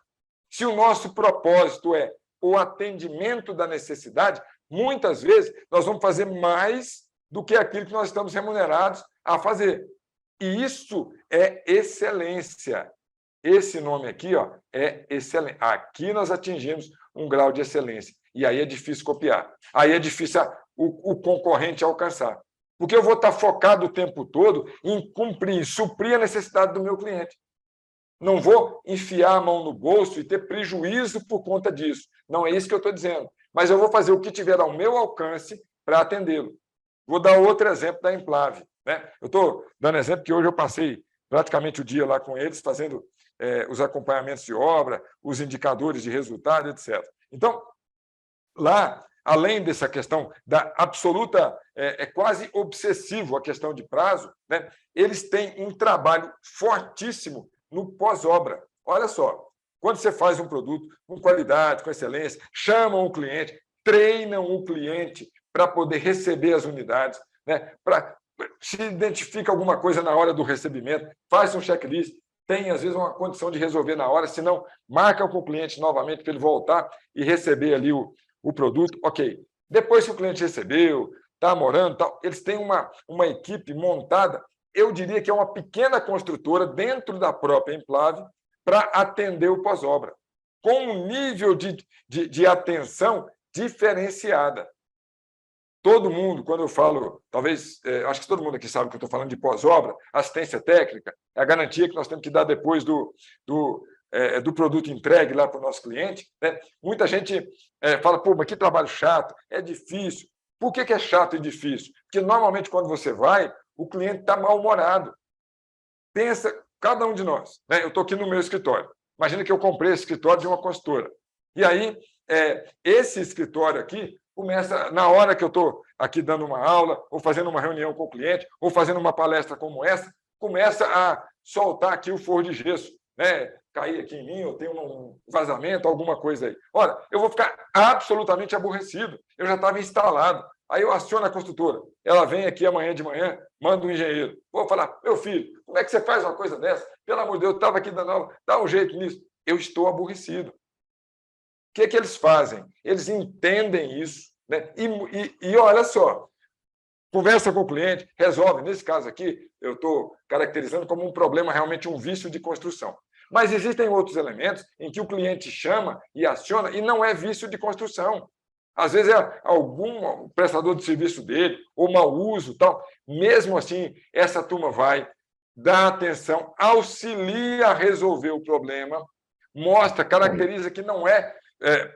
Se o nosso propósito é o atendimento da necessidade, muitas vezes nós vamos fazer mais do que aquilo que nós estamos remunerados a fazer. E isso é excelência. Esse nome aqui, ó, é excelência. Aqui nós atingimos um grau de excelência. E aí é difícil copiar. Aí é difícil o concorrente alcançar. Porque eu vou estar focado o tempo todo em cumprir, suprir a necessidade do meu cliente. Não vou enfiar a mão no bolso e ter prejuízo por conta disso. Não é isso que eu estou dizendo. Mas eu vou fazer o que tiver ao meu alcance para atendê-lo. Vou dar outro exemplo da Implave, né? Eu estou dando exemplo que hoje eu passei praticamente o dia lá com eles, fazendo os acompanhamentos de obra, os indicadores de resultado, etc. Então, lá, além dessa questão da absoluta, quase obsessivo a questão de prazo, né? Eles têm um trabalho fortíssimo no pós-obra. Olha só, quando você faz um produto com qualidade, com excelência, chamam o cliente, treinam o cliente para poder receber as unidades, né? Se identifica alguma coisa na hora do recebimento, faz um checklist, tem, às vezes, uma condição de resolver na hora, senão marca com o cliente novamente para ele voltar e receber ali o produto. Ok. Depois que o cliente recebeu, está morando, tal, eles têm uma equipe montada, eu diria que é uma pequena construtora dentro da própria Implave para atender o pós-obra. com um nível de atenção diferenciada. Todo mundo, quando eu falo, talvez, acho que todo mundo aqui sabe que eu estou falando de pós-obra, assistência técnica, é a garantia que nós temos que dar depois do produto entregue lá para o nosso cliente. Né? Muita gente fala, pô, mas que trabalho chato, é difícil. Por que é chato e difícil? Porque, normalmente, quando você vai, o cliente está mal-humorado. Pensa, cada um de nós. Né? Eu estou aqui no meu escritório. Imagina que eu comprei esse escritório de uma consultora. E aí, esse escritório aqui começa, na hora que eu estou aqui dando uma aula, ou fazendo uma reunião com o cliente, ou fazendo uma palestra como essa, começa a soltar aqui o forro de gesso, né? Cair aqui em mim, ou tem um vazamento, alguma coisa aí. Ora, eu vou ficar absolutamente aborrecido. Eu já estava instalado. Aí eu aciono a construtora. Ela vem aqui amanhã de manhã, manda um engenheiro. Vou falar, meu filho, como é que você faz uma coisa dessa? Pelo amor de Deus, eu estava aqui dando aula, dá um jeito nisso. Eu estou aborrecido. O que eles fazem? Eles entendem isso. Né? E olha só, conversa com o cliente, resolve. Nesse caso aqui, eu estou caracterizando como um problema, realmente um vício de construção. Mas existem outros elementos em que o cliente chama e aciona e não é vício de construção. Às vezes é algum prestador de serviço dele, ou mau uso, tal. Mesmo assim, essa turma vai dar atenção, auxilia a resolver o problema, mostra, caracteriza que não é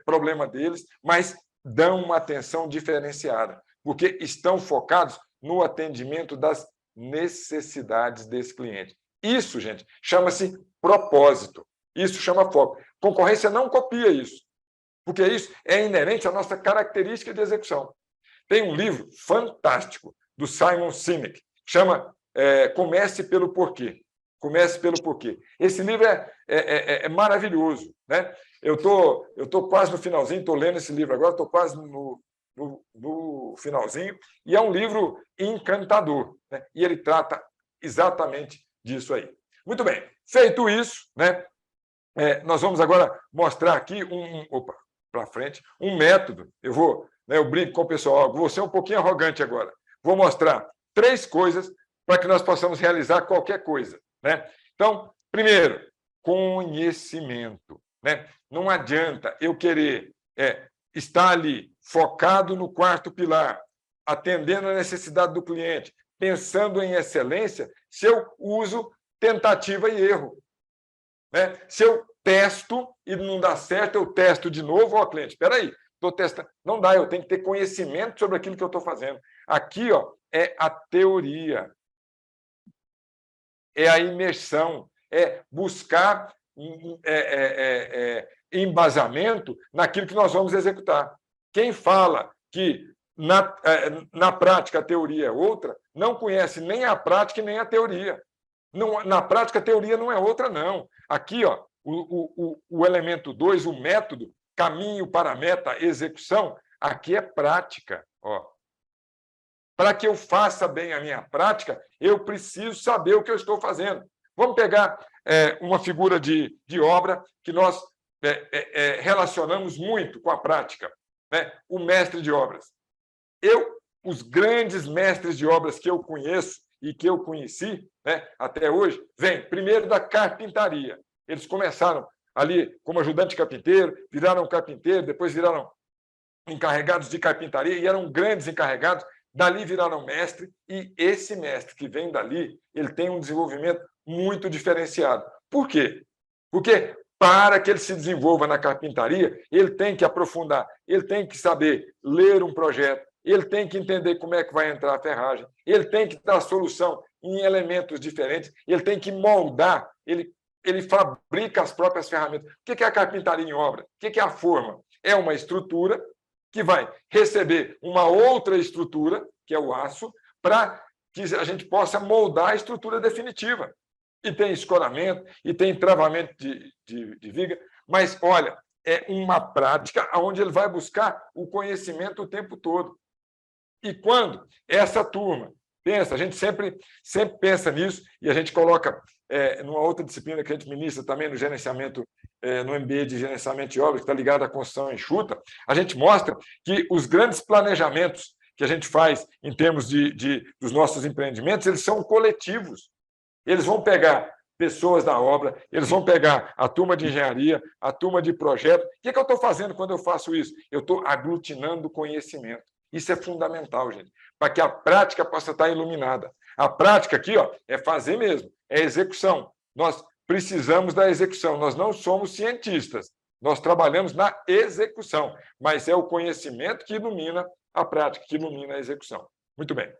problema deles, mas dão uma atenção diferenciada, porque estão focados no atendimento das necessidades desse cliente. Isso, gente, chama-se propósito. Isso chama foco. Concorrência não copia isso, porque isso é inerente à nossa característica de execução. Tem um livro fantástico do Simon Sinek, chama Comece pelo Porquê. Comece pelo porquê. Esse livro é maravilhoso. Né? Eu tô quase no finalzinho, estou lendo esse livro agora, estou quase no finalzinho, e é um livro encantador. Né? E ele trata exatamente disso aí. Muito bem, feito isso, né? Nós vamos agora mostrar aqui para frente, um método. Eu brinco com o pessoal, vou ser um pouquinho arrogante agora. Vou mostrar 3 coisas para que nós possamos realizar qualquer coisa. Né? Então, primeiro, conhecimento. Né? Não adianta eu querer estar ali focado no 4º pilar, atendendo a necessidade do cliente, pensando em excelência, se eu uso tentativa e erro. Né? Se eu testo e não dá certo, eu testo de novo, ó, cliente, espera aí, estou testando. Não dá, eu tenho que ter conhecimento sobre aquilo que eu estou fazendo. Aqui, ó, é a teoria. É a imersão, é buscar embasamento naquilo que nós vamos executar. Quem fala que na prática a teoria é outra, não conhece nem a prática e nem a teoria. Na prática, a teoria não é outra, não. Aqui, ó, o elemento 2, o método, caminho para a meta, execução, aqui é prática. Ó. Para que eu faça bem a minha prática, eu preciso saber o que eu estou fazendo. Vamos pegar uma figura de obra que nós relacionamos muito com a prática. Né? O mestre de obras. Os grandes mestres de obras que eu conheço e que eu conheci, né, até hoje, vêm primeiro da carpintaria. Eles começaram ali como ajudante carpinteiro, viraram carpinteiro, depois viraram encarregados de carpintaria e eram grandes encarregados. Dali viraram mestre, e esse mestre que vem dali, ele tem um desenvolvimento muito diferenciado. Por quê? Porque para que ele se desenvolva na carpintaria, ele tem que aprofundar, ele tem que saber ler um projeto, ele tem que entender como é que vai entrar a ferragem, ele tem que dar solução em elementos diferentes, ele tem que moldar, ele fabrica as próprias ferramentas. O que é a carpintaria em obra? O que é a forma? É uma estrutura que vai receber uma outra estrutura, que é o aço, para que a gente possa moldar a estrutura definitiva. E tem escoramento, e tem travamento de viga, mas, olha, é uma prática onde ele vai buscar o conhecimento o tempo todo. E quando essa turma pensa, a gente sempre pensa nisso, e a gente coloca numa outra disciplina que a gente ministra também no gerenciamento, no MBA de gerenciamento de obras, que está ligado à construção enxuta, a gente mostra que os grandes planejamentos que a gente faz em termos dos nossos empreendimentos, eles são coletivos. Eles vão pegar pessoas da obra, eles vão pegar a turma de engenharia, a turma de projeto. O que eu estou fazendo quando eu faço isso? Eu estou aglutinando conhecimento. Isso é fundamental, gente, para que a prática possa estar iluminada. A prática aqui, ó, é fazer mesmo, é execução. Nós precisamos da execução, nós não somos cientistas, nós trabalhamos na execução, mas é o conhecimento que ilumina a prática, que ilumina a execução. Muito bem.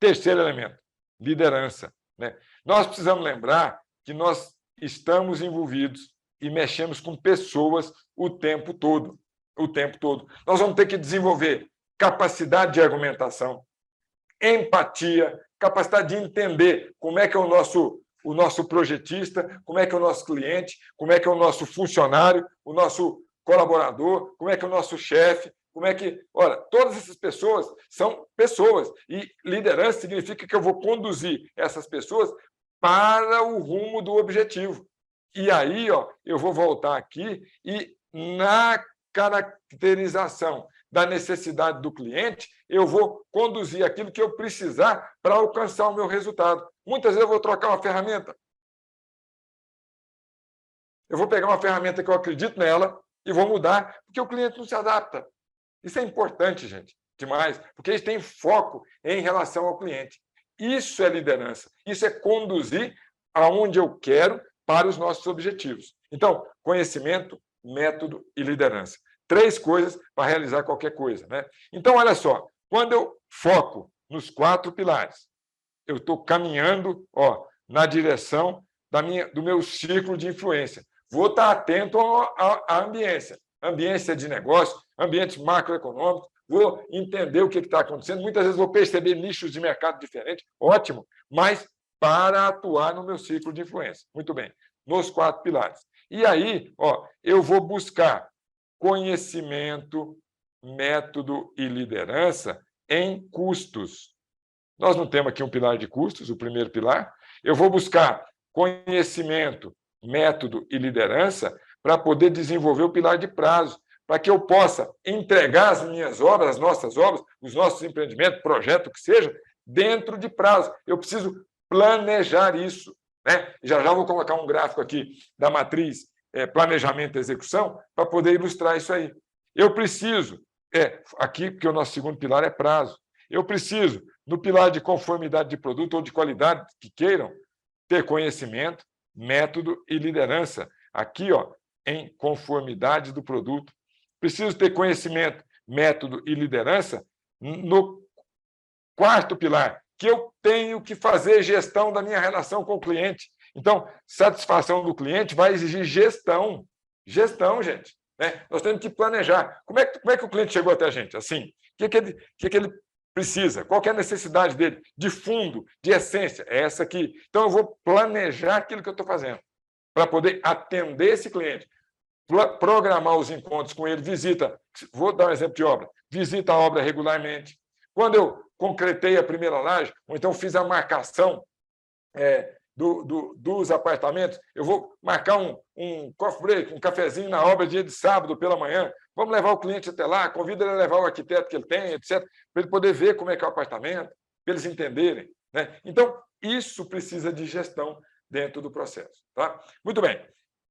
Terceiro elemento, liderança. Né? Nós precisamos lembrar que nós estamos envolvidos e mexemos com pessoas o tempo todo. O tempo todo. Nós vamos ter que desenvolver capacidade de argumentação, empatia, capacidade de entender como é que é o nosso projetista, como é que é o nosso cliente, como é que é o nosso funcionário, o nosso colaborador, como é que é o nosso chefe, como é que... Olha, todas essas pessoas são pessoas, e liderança significa que eu vou conduzir essas pessoas para o rumo do objetivo. E aí, ó, eu vou voltar aqui e, na caracterização da necessidade do cliente, eu vou conduzir aquilo que eu precisar para alcançar o meu resultado. Muitas vezes eu vou trocar uma ferramenta. Eu vou pegar uma ferramenta que eu acredito nela e vou mudar, porque o cliente não se adapta. Isso é importante, gente, demais, porque eles têm foco em relação ao cliente. Isso é liderança. Isso é conduzir aonde eu quero para os nossos objetivos. Então, conhecimento, método e liderança. 3 coisas para realizar qualquer coisa, né? Então, olha só, quando eu foco nos 4 pilares, eu estou caminhando, ó, na direção do meu círculo de influência. Vou estar atento à ambiência. Ambiência de negócio, ambiente macroeconômico, vou entender o que está acontecendo. Muitas vezes vou perceber nichos de mercado diferentes, ótimo, mas para atuar no meu círculo de influência. Muito bem, nos 4 pilares. E aí, ó, eu vou buscar conhecimento, método e liderança em custos. Nós não temos aqui um pilar de custos, o primeiro pilar. Eu vou buscar conhecimento, método e liderança para poder desenvolver o pilar de prazo, para que eu possa entregar as minhas obras, as nossas obras, os nossos empreendimentos, projeto que seja, dentro de prazo. Eu preciso planejar isso, né? Já vou colocar um gráfico aqui da matriz planejamento e execução para poder ilustrar isso aí. Eu preciso, aqui, porque o nosso segundo pilar é prazo, eu preciso, no pilar de conformidade de produto ou de qualidade que queiram, ter conhecimento, método e liderança. Aqui, ó, em conformidade do produto. Preciso ter conhecimento, método e liderança no 4º pilar, que eu tenho que fazer gestão da minha relação com o cliente. Então, satisfação do cliente vai exigir gestão. Gestão, gente. Né? Nós temos que planejar. Como é que o cliente chegou até a gente? Assim, o que ele precisa? Qual que é a necessidade dele? De fundo, de essência. É essa aqui. Então, eu vou planejar aquilo que eu estou fazendo para poder atender esse cliente. Programar os encontros com ele, visita. Vou dar um exemplo de obra. Visita a obra regularmente. Quando eu concretei a primeira laje, ou então fiz a marcação dos apartamentos, eu vou marcar um coffee break, um cafezinho na obra dia de sábado pela manhã, vamos levar o cliente até lá, convida ele a levar o arquiteto que ele tem, etc., para ele poder ver como é que é o apartamento, para eles entenderem. Né? Então, isso precisa de gestão dentro do processo. Tá? Muito bem.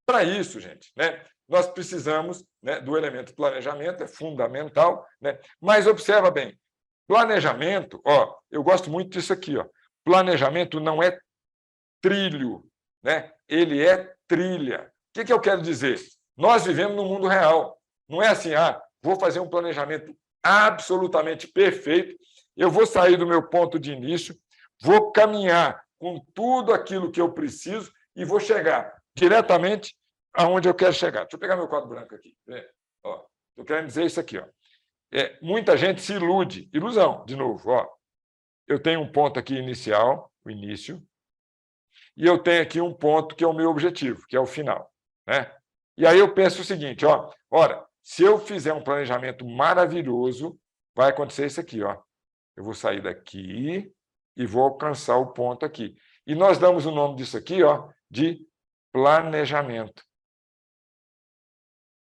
Para isso, gente, né, nós precisamos, né, do elemento planejamento, é fundamental, né? Mas observa bem, planejamento, ó, eu gosto muito disso aqui, ó. Planejamento não é trilho, né? Ele é trilha. O que eu quero dizer? Nós vivemos no mundo real. Não é assim, vou fazer um planejamento absolutamente perfeito, eu vou sair do meu ponto de início, vou caminhar com tudo aquilo que eu preciso e vou chegar diretamente aonde eu quero chegar. Deixa eu pegar meu quadro branco aqui. Estou querendo dizer isso aqui. Ó. Muita gente se ilude. Ilusão, de novo. Ó. Eu tenho um ponto aqui inicial, o início, e eu tenho aqui um ponto que é o meu objetivo, que é o final. Né? E aí eu penso o seguinte, ó, ora, se eu fizer um planejamento maravilhoso, vai acontecer isso aqui. Ó. Eu vou sair daqui e vou alcançar o ponto aqui. E nós damos o nome disso aqui, ó, de planejamento.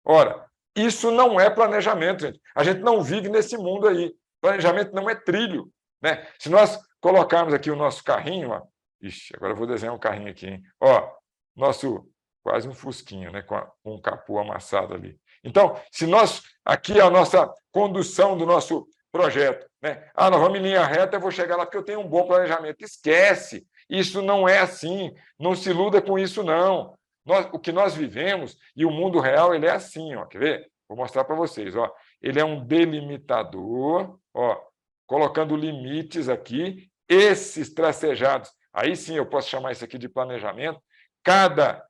Ora, isso não é planejamento, gente. A gente não vive nesse mundo aí. Planejamento não é trilho. Né? Se nós colocarmos aqui o nosso carrinho, ó, Ixi, agora eu vou desenhar um carrinho aqui, hein? Ó, nosso quase um fusquinho, né? Com um capô amassado ali. Então, se nós aqui é a nossa condução do nosso projeto, né? Ah, nós vamos em linha reta, eu vou chegar lá porque eu tenho um bom planejamento. Esquece, isso não é assim. Não se iluda com isso, não. O que nós vivemos e o mundo real ele é assim, ó. Quer ver? Vou mostrar para vocês, ó. Ele é um delimitador, ó, colocando limites aqui. Esses tracejados, aí sim eu posso chamar isso aqui de planejamento. Cada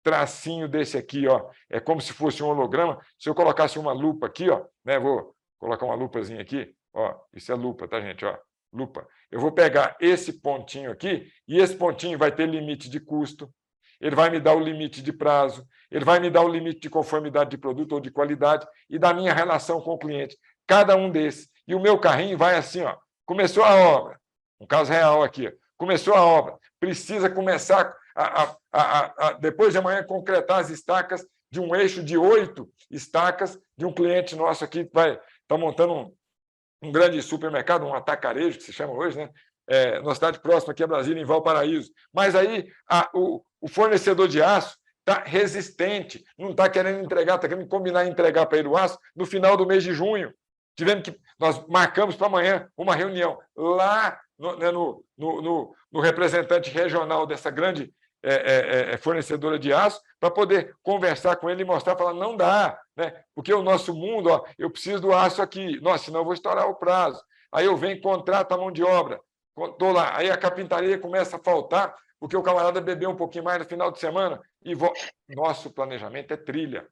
tracinho desse aqui, ó, é como se fosse um holograma. Se eu colocasse uma lupa aqui, ó, né, vou colocar uma lupazinha aqui, ó, isso é lupa, tá, gente? Ó, lupa. Eu vou pegar esse pontinho aqui e esse pontinho vai ter limite de custo, ele vai me dar o limite de prazo, ele vai me dar o limite de conformidade de produto ou de qualidade e da minha relação com o cliente. Cada um desses. E o meu carrinho vai assim, ó, começou a obra, um caso real aqui, ó, começou a obra, precisa começar depois de amanhã concretar as estacas de um eixo de 8 estacas de um cliente nosso aqui que vai estar montando um grande supermercado, um atacarejo, que se chama hoje, né? Na cidade próxima aqui a Brasília, em Valparaíso. Mas aí o fornecedor de aço está resistente, não está querendo entregar, está querendo combinar e entregar para ele o aço no final do mês de junho. Tivemos que nós marcamos para amanhã uma reunião lá no representante regional dessa grande fornecedora de aço, para poder conversar com ele e mostrar, falar, não dá, né? Porque o nosso mundo, ó, eu preciso do aço aqui, nossa, senão eu vou estourar o prazo. Aí eu venho, contrato a mão de obra, estou lá, aí a carpintaria começa a faltar, porque o camarada bebeu um pouquinho mais no final de semana e nosso planejamento é trilha.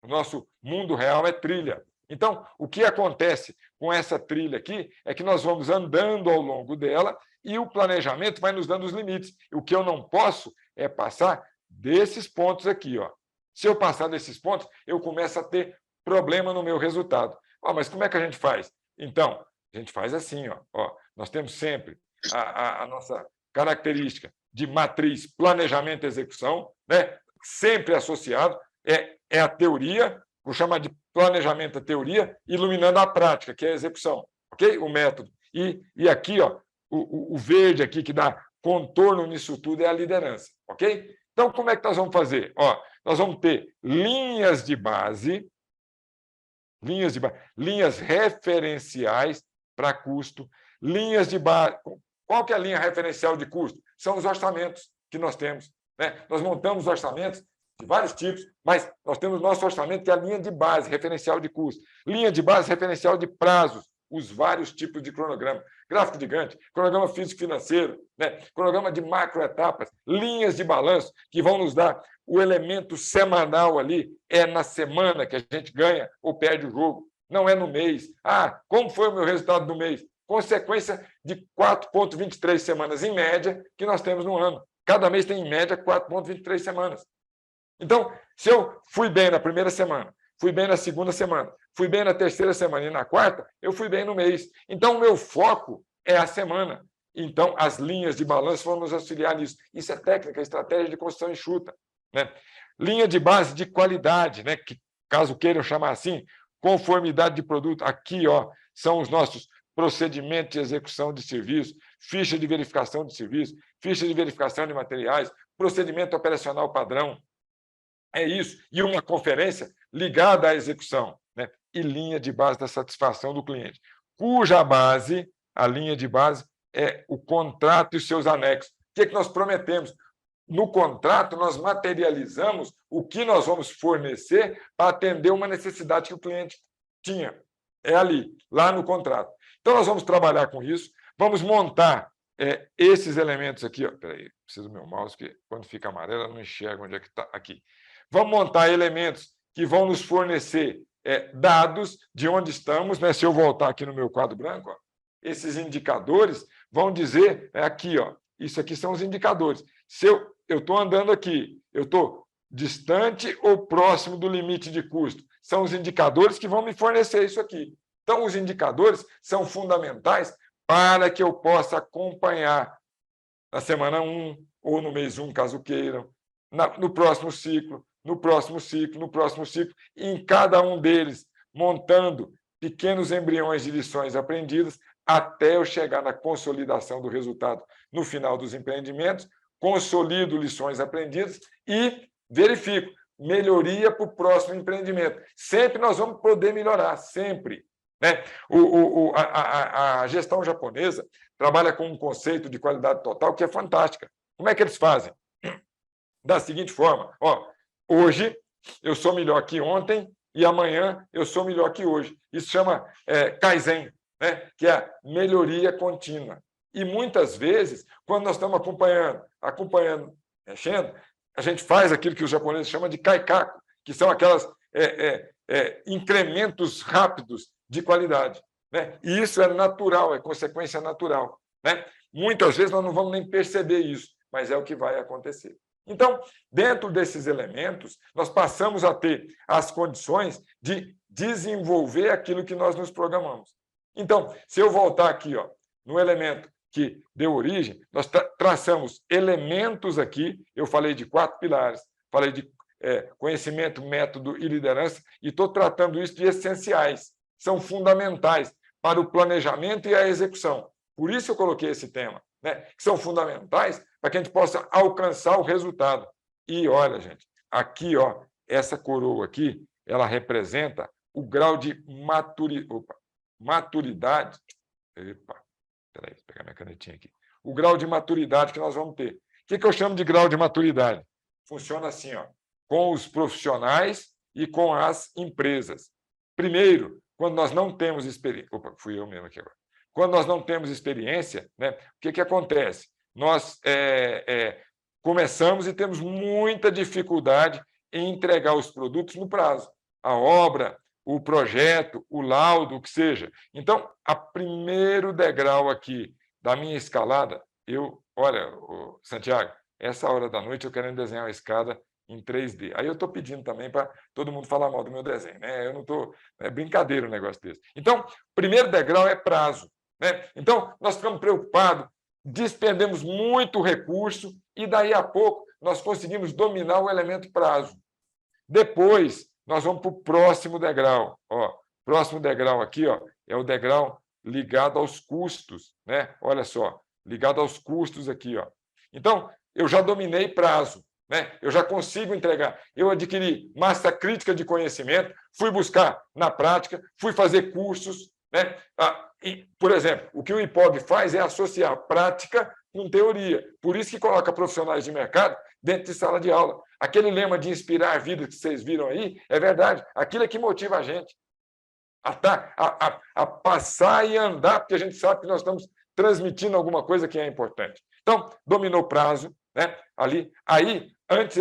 O nosso mundo real é trilha. Então, o que acontece com essa trilha aqui é que nós vamos andando ao longo dela e o planejamento vai nos dando os limites. O que eu não posso é passar desses pontos aqui, ó. Se eu passar desses pontos, eu começo a ter problema no meu resultado. Mas como é que a gente faz? Então, a gente faz assim, ó. Nós temos sempre a nossa característica de matriz planejamento e execução, né? Sempre associado, é a teoria, vou chamar de planejamento a teoria, iluminando a prática, que é a execução, ok? O método. E aqui, ó, o verde aqui que dá contorno nisso tudo é a liderança, ok? Então, como é que nós vamos fazer? Ó, nós vamos ter linhas de base, linhas referenciais para custo, linhas de base. Qual que é a linha referencial de custo? São os orçamentos que nós temos, né? Nós montamos orçamentos de vários tipos, mas nós temos nosso orçamento, que é a linha de base, referencial de custo. Linha de base, referencial de prazos, os vários tipos de cronograma. Gráfico de Gantt, cronograma físico-financeiro, né? Cronograma de macroetapas, linhas de balanço, que vão nos dar o elemento semanal ali. É na semana que a gente ganha ou perde o jogo, não é no mês. Como foi o meu resultado do mês? Consequência de 4,23 semanas, em média, que nós temos no ano. Cada mês tem, em média, 4,23 semanas. Então, se eu fui bem na primeira semana, fui bem na segunda semana, fui bem na terceira semana e na quarta, eu fui bem no mês. Então, o meu foco é a semana. Então, as linhas de balanço vão nos auxiliar nisso. Isso é técnica, estratégia de construção enxuta, né? Linha de base de qualidade, né? Que, caso queiram chamar assim, conformidade de produto. Aqui, ó, são os nossos procedimentos de execução de serviço, ficha de verificação de serviço, ficha de verificação de materiais, procedimento operacional padrão. É isso. E uma conferência ligada à execução, né? E linha de base da satisfação do cliente, cuja base, a linha de base, é o contrato e os seus anexos. O que nós prometemos? No contrato, nós materializamos o que nós vamos fornecer para atender uma necessidade que o cliente tinha. É ali, lá no contrato. Então, nós vamos trabalhar com isso, vamos montar esses elementos aqui. Espera aí, preciso do meu mouse, que quando fica amarelo, eu não enxergo onde é que está. Aqui. Vamos montar elementos que vão nos fornecer dados de onde estamos, né? Se eu voltar aqui no meu quadro branco, ó, esses indicadores vão dizer, aqui, ó, isso aqui são os indicadores. Se eu estou andando aqui, eu estou distante ou próximo do limite de custo, são os indicadores que vão me fornecer isso aqui. Então, os indicadores são fundamentais para que eu possa acompanhar na semana 1 ou no mês 1, caso queiram, no próximo ciclo, no próximo ciclo, no próximo ciclo, e em cada um deles, montando pequenos embriões de lições aprendidas, até eu chegar na consolidação do resultado no final dos empreendimentos, consolido lições aprendidas e verifico melhoria para o próximo empreendimento. Sempre nós vamos poder melhorar, sempre. Né? A gestão japonesa trabalha com um conceito de qualidade total que é fantástica. Como é que eles fazem? Da seguinte forma: hoje eu sou melhor que ontem e amanhã eu sou melhor que hoje. Isso chama Kaizen, né? Que é a melhoria contínua. E muitas vezes, quando nós estamos acompanhando, mexendo, a gente faz aquilo que os japoneses chamam de kaikaku, que são aquelas incrementos rápidos de qualidade. Né? E isso é natural, é consequência natural. Né? Muitas vezes nós não vamos nem perceber isso, mas é o que vai acontecer. Então, dentro desses elementos, nós passamos a ter as condições de desenvolver aquilo que nós nos programamos. Então, se eu voltar aqui no elemento que deu origem, nós traçamos elementos aqui, eu falei de 4 pilares, falei de conhecimento, método e liderança, e estou tratando isso de essenciais, são fundamentais para o planejamento e a execução. Por isso eu coloquei esse tema, né? Que são fundamentais para que a gente possa alcançar o resultado. E olha, gente, aqui, essa coroa aqui, ela representa o grau de maturidade. Espera aí, vou pegar minha canetinha aqui. O grau de maturidade que nós vamos ter. O que eu chamo de grau de maturidade? Funciona assim, com os profissionais e com as empresas. Primeiro, quando nós não temos experiência... Opa, fui eu mesmo aqui agora. Quando nós não temos experiência, né, o que acontece? Nós começamos e temos muita dificuldade em entregar os produtos no prazo. A obra, o projeto, o laudo, o que seja. Então, o primeiro degrau aqui da minha escalada, olha, Santiago, essa hora da noite eu querendo desenhar uma escada em 3D. Aí eu estou pedindo também para todo mundo falar mal do meu desenho. Né? Eu não estou... É brincadeira um negócio desse. Então, o primeiro degrau é prazo. Né? Então, nós ficamos preocupados, despendemos muito recurso e, daí a pouco, nós conseguimos dominar o elemento prazo. Depois, nós vamos para o próximo degrau. Próximo degrau aqui é o degrau ligado aos custos. Né? Olha só, ligado aos custos aqui. Então, eu já dominei prazo. Né? Eu já consigo entregar. Eu adquiri massa crítica de conhecimento, fui buscar na prática, fui fazer cursos. Né? Por exemplo, o que o IPOB faz é associar prática com teoria. Por isso que coloca profissionais de mercado dentro de sala de aula. Aquele lema de inspirar a vida que vocês viram aí é verdade. Aquilo é que motiva a gente a passar e andar, porque a gente sabe que nós estamos transmitindo alguma coisa que é importante. Então, dominou o prazo. Né? Aí, antes,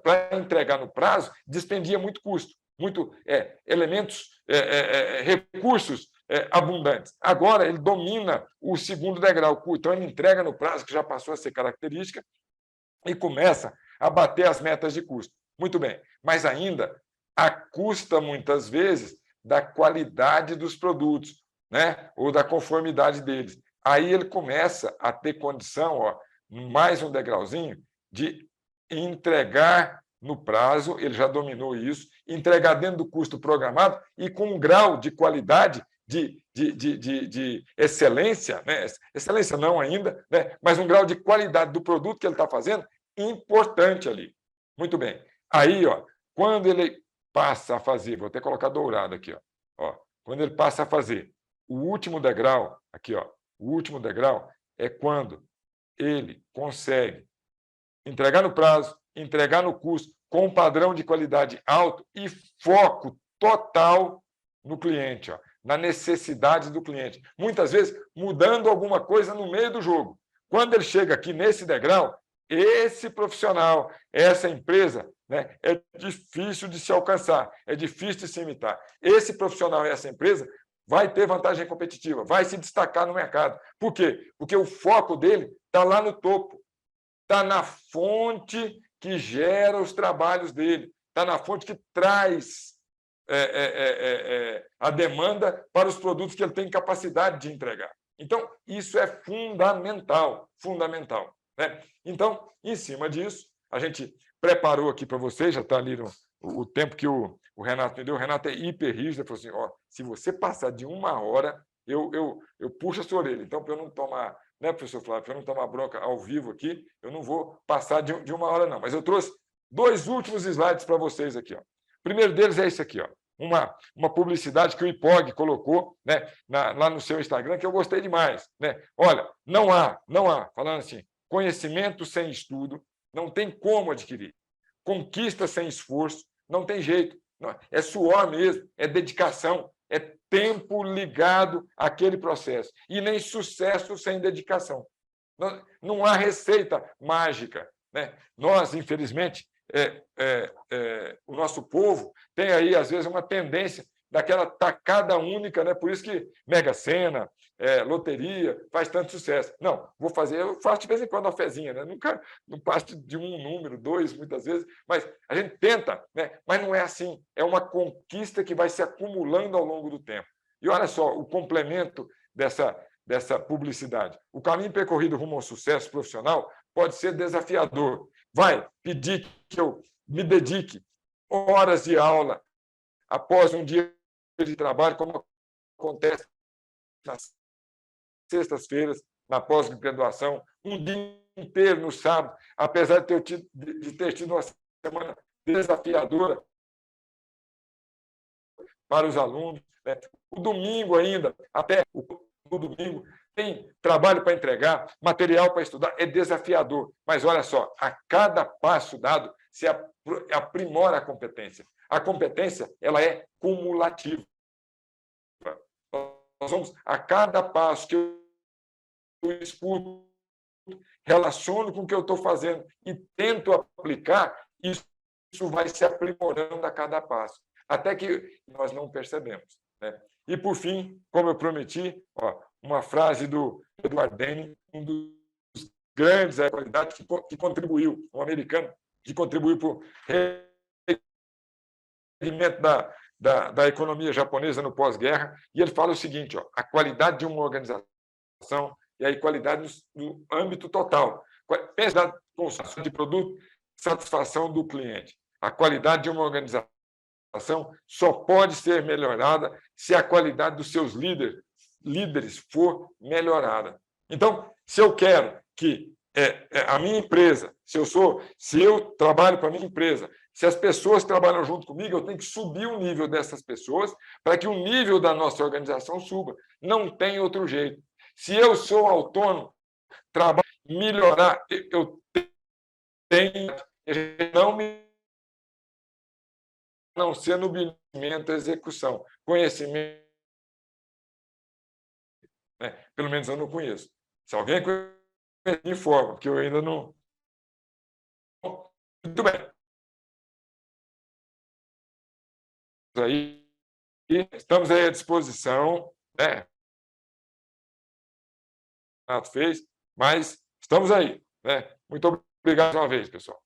para entregar no prazo, despendia muito custo, muito elementos, recursos abundantes. Agora, ele domina o segundo degrau. Então, ele entrega no prazo, que já passou a ser característica, e começa a bater as metas de custo. Muito bem, mas ainda custa, muitas vezes, da qualidade dos produtos, né? Ou da conformidade deles. Aí ele começa a ter condição, mais um degrauzinho, de entregar no prazo, ele já dominou isso, entregar dentro do custo programado e com um grau de qualidade, de excelência, né? Excelência não ainda, né? Mas um grau de qualidade do produto que ele está fazendo importante ali. Muito bem. Aí, quando ele passa a fazer, vou até colocar dourado aqui, quando ele passa a fazer o último degrau, aqui, o último degrau é quando ele consegue entregar no prazo, entregar no custo, com um padrão de qualidade alto e foco total no cliente, na necessidade do cliente. Muitas vezes, mudando alguma coisa no meio do jogo. Quando ele chega aqui nesse degrau, esse profissional, essa empresa, né, é difícil de se alcançar, é difícil de se imitar. Esse profissional e essa empresa vai ter vantagem competitiva, vai se destacar no mercado. Por quê? Porque o foco dele está lá no topo, está na fonte que gera os trabalhos dele, está na fonte que traz a demanda para os produtos que ele tem capacidade de entregar. Então, isso é fundamental, fundamental. Né? Então, em cima disso, a gente preparou aqui para vocês, já está ali o tempo que o Renato me deu. O Renato é hiper rígido, ele falou assim, se você passar de 1 hora, eu puxo a sua orelha. Então, para eu não tomar, né, professor Flávio, para eu não tomar bronca ao vivo aqui, eu não vou passar de 1 hora, não. Mas eu trouxe 2 últimos slides para vocês aqui. Ó. O primeiro deles é esse aqui, ó. Uma publicidade que o IPOG colocou, né, lá no seu Instagram, que eu gostei demais. Né? Olha, não há, falando assim, conhecimento sem estudo, não tem como adquirir. Conquista sem esforço, não tem jeito. É suor mesmo, é dedicação, é tempo ligado àquele processo. E nem sucesso sem dedicação. Não há receita mágica. Né? Nós, infelizmente, o nosso povo tem aí, às vezes, uma tendência daquela tacada única, né? Por isso que Mega Sena, loteria, faz tanto sucesso. Não, eu faço de vez em quando uma fezinha, né? Nunca não passo de 1 número, 2, muitas vezes, mas a gente tenta, né? Mas não é assim. É uma conquista que vai se acumulando ao longo do tempo. E olha só, o complemento dessa publicidade. O caminho percorrido rumo ao sucesso profissional pode ser desafiador. Vai pedir que eu me dedique horas de aula após um dia de trabalho, como acontece nas sextas-feiras, na pós-graduação, um dia inteiro no sábado, apesar de ter tido uma semana desafiadora para os alunos. Né? O domingo ainda, até o domingo, tem trabalho para entregar, material para estudar, é desafiador. Mas olha só, a cada passo dado, se aprimora a competência. A competência ela é cumulativa. Nós vamos, a cada passo que eu escuto, relaciono com o que eu estou fazendo e tento aplicar, isso vai se aprimorando a cada passo, até que nós não percebemos. Né? E, por fim, como eu prometi, uma frase do Edward Denning, um dos grandes qualidades que contribuiu, um americano, que contribuiu para o rendimento da economia japonesa no pós-guerra, e ele fala o seguinte, a qualidade de uma organização e a qualidade no âmbito total. Pensa na construção de produto, satisfação do cliente. A qualidade de uma organização só pode ser melhorada se a qualidade dos seus líderes for melhorada. Então, se eu quero que a minha empresa, se eu trabalho para a minha empresa, se as pessoas trabalham junto comigo, eu tenho que subir o nível dessas pessoas para que o nível da nossa organização suba. Não tem outro jeito. Se eu sou autônomo, trabalho, melhorar, eu tenho não ser no conhecimento, execução. Conhecimento, né? Pelo menos eu não conheço. Se alguém conhece, me informa, porque eu ainda não. Muito bem. Estamos aí à disposição, né? Fez, mas estamos aí. Né? Muito obrigado mais uma vez, pessoal.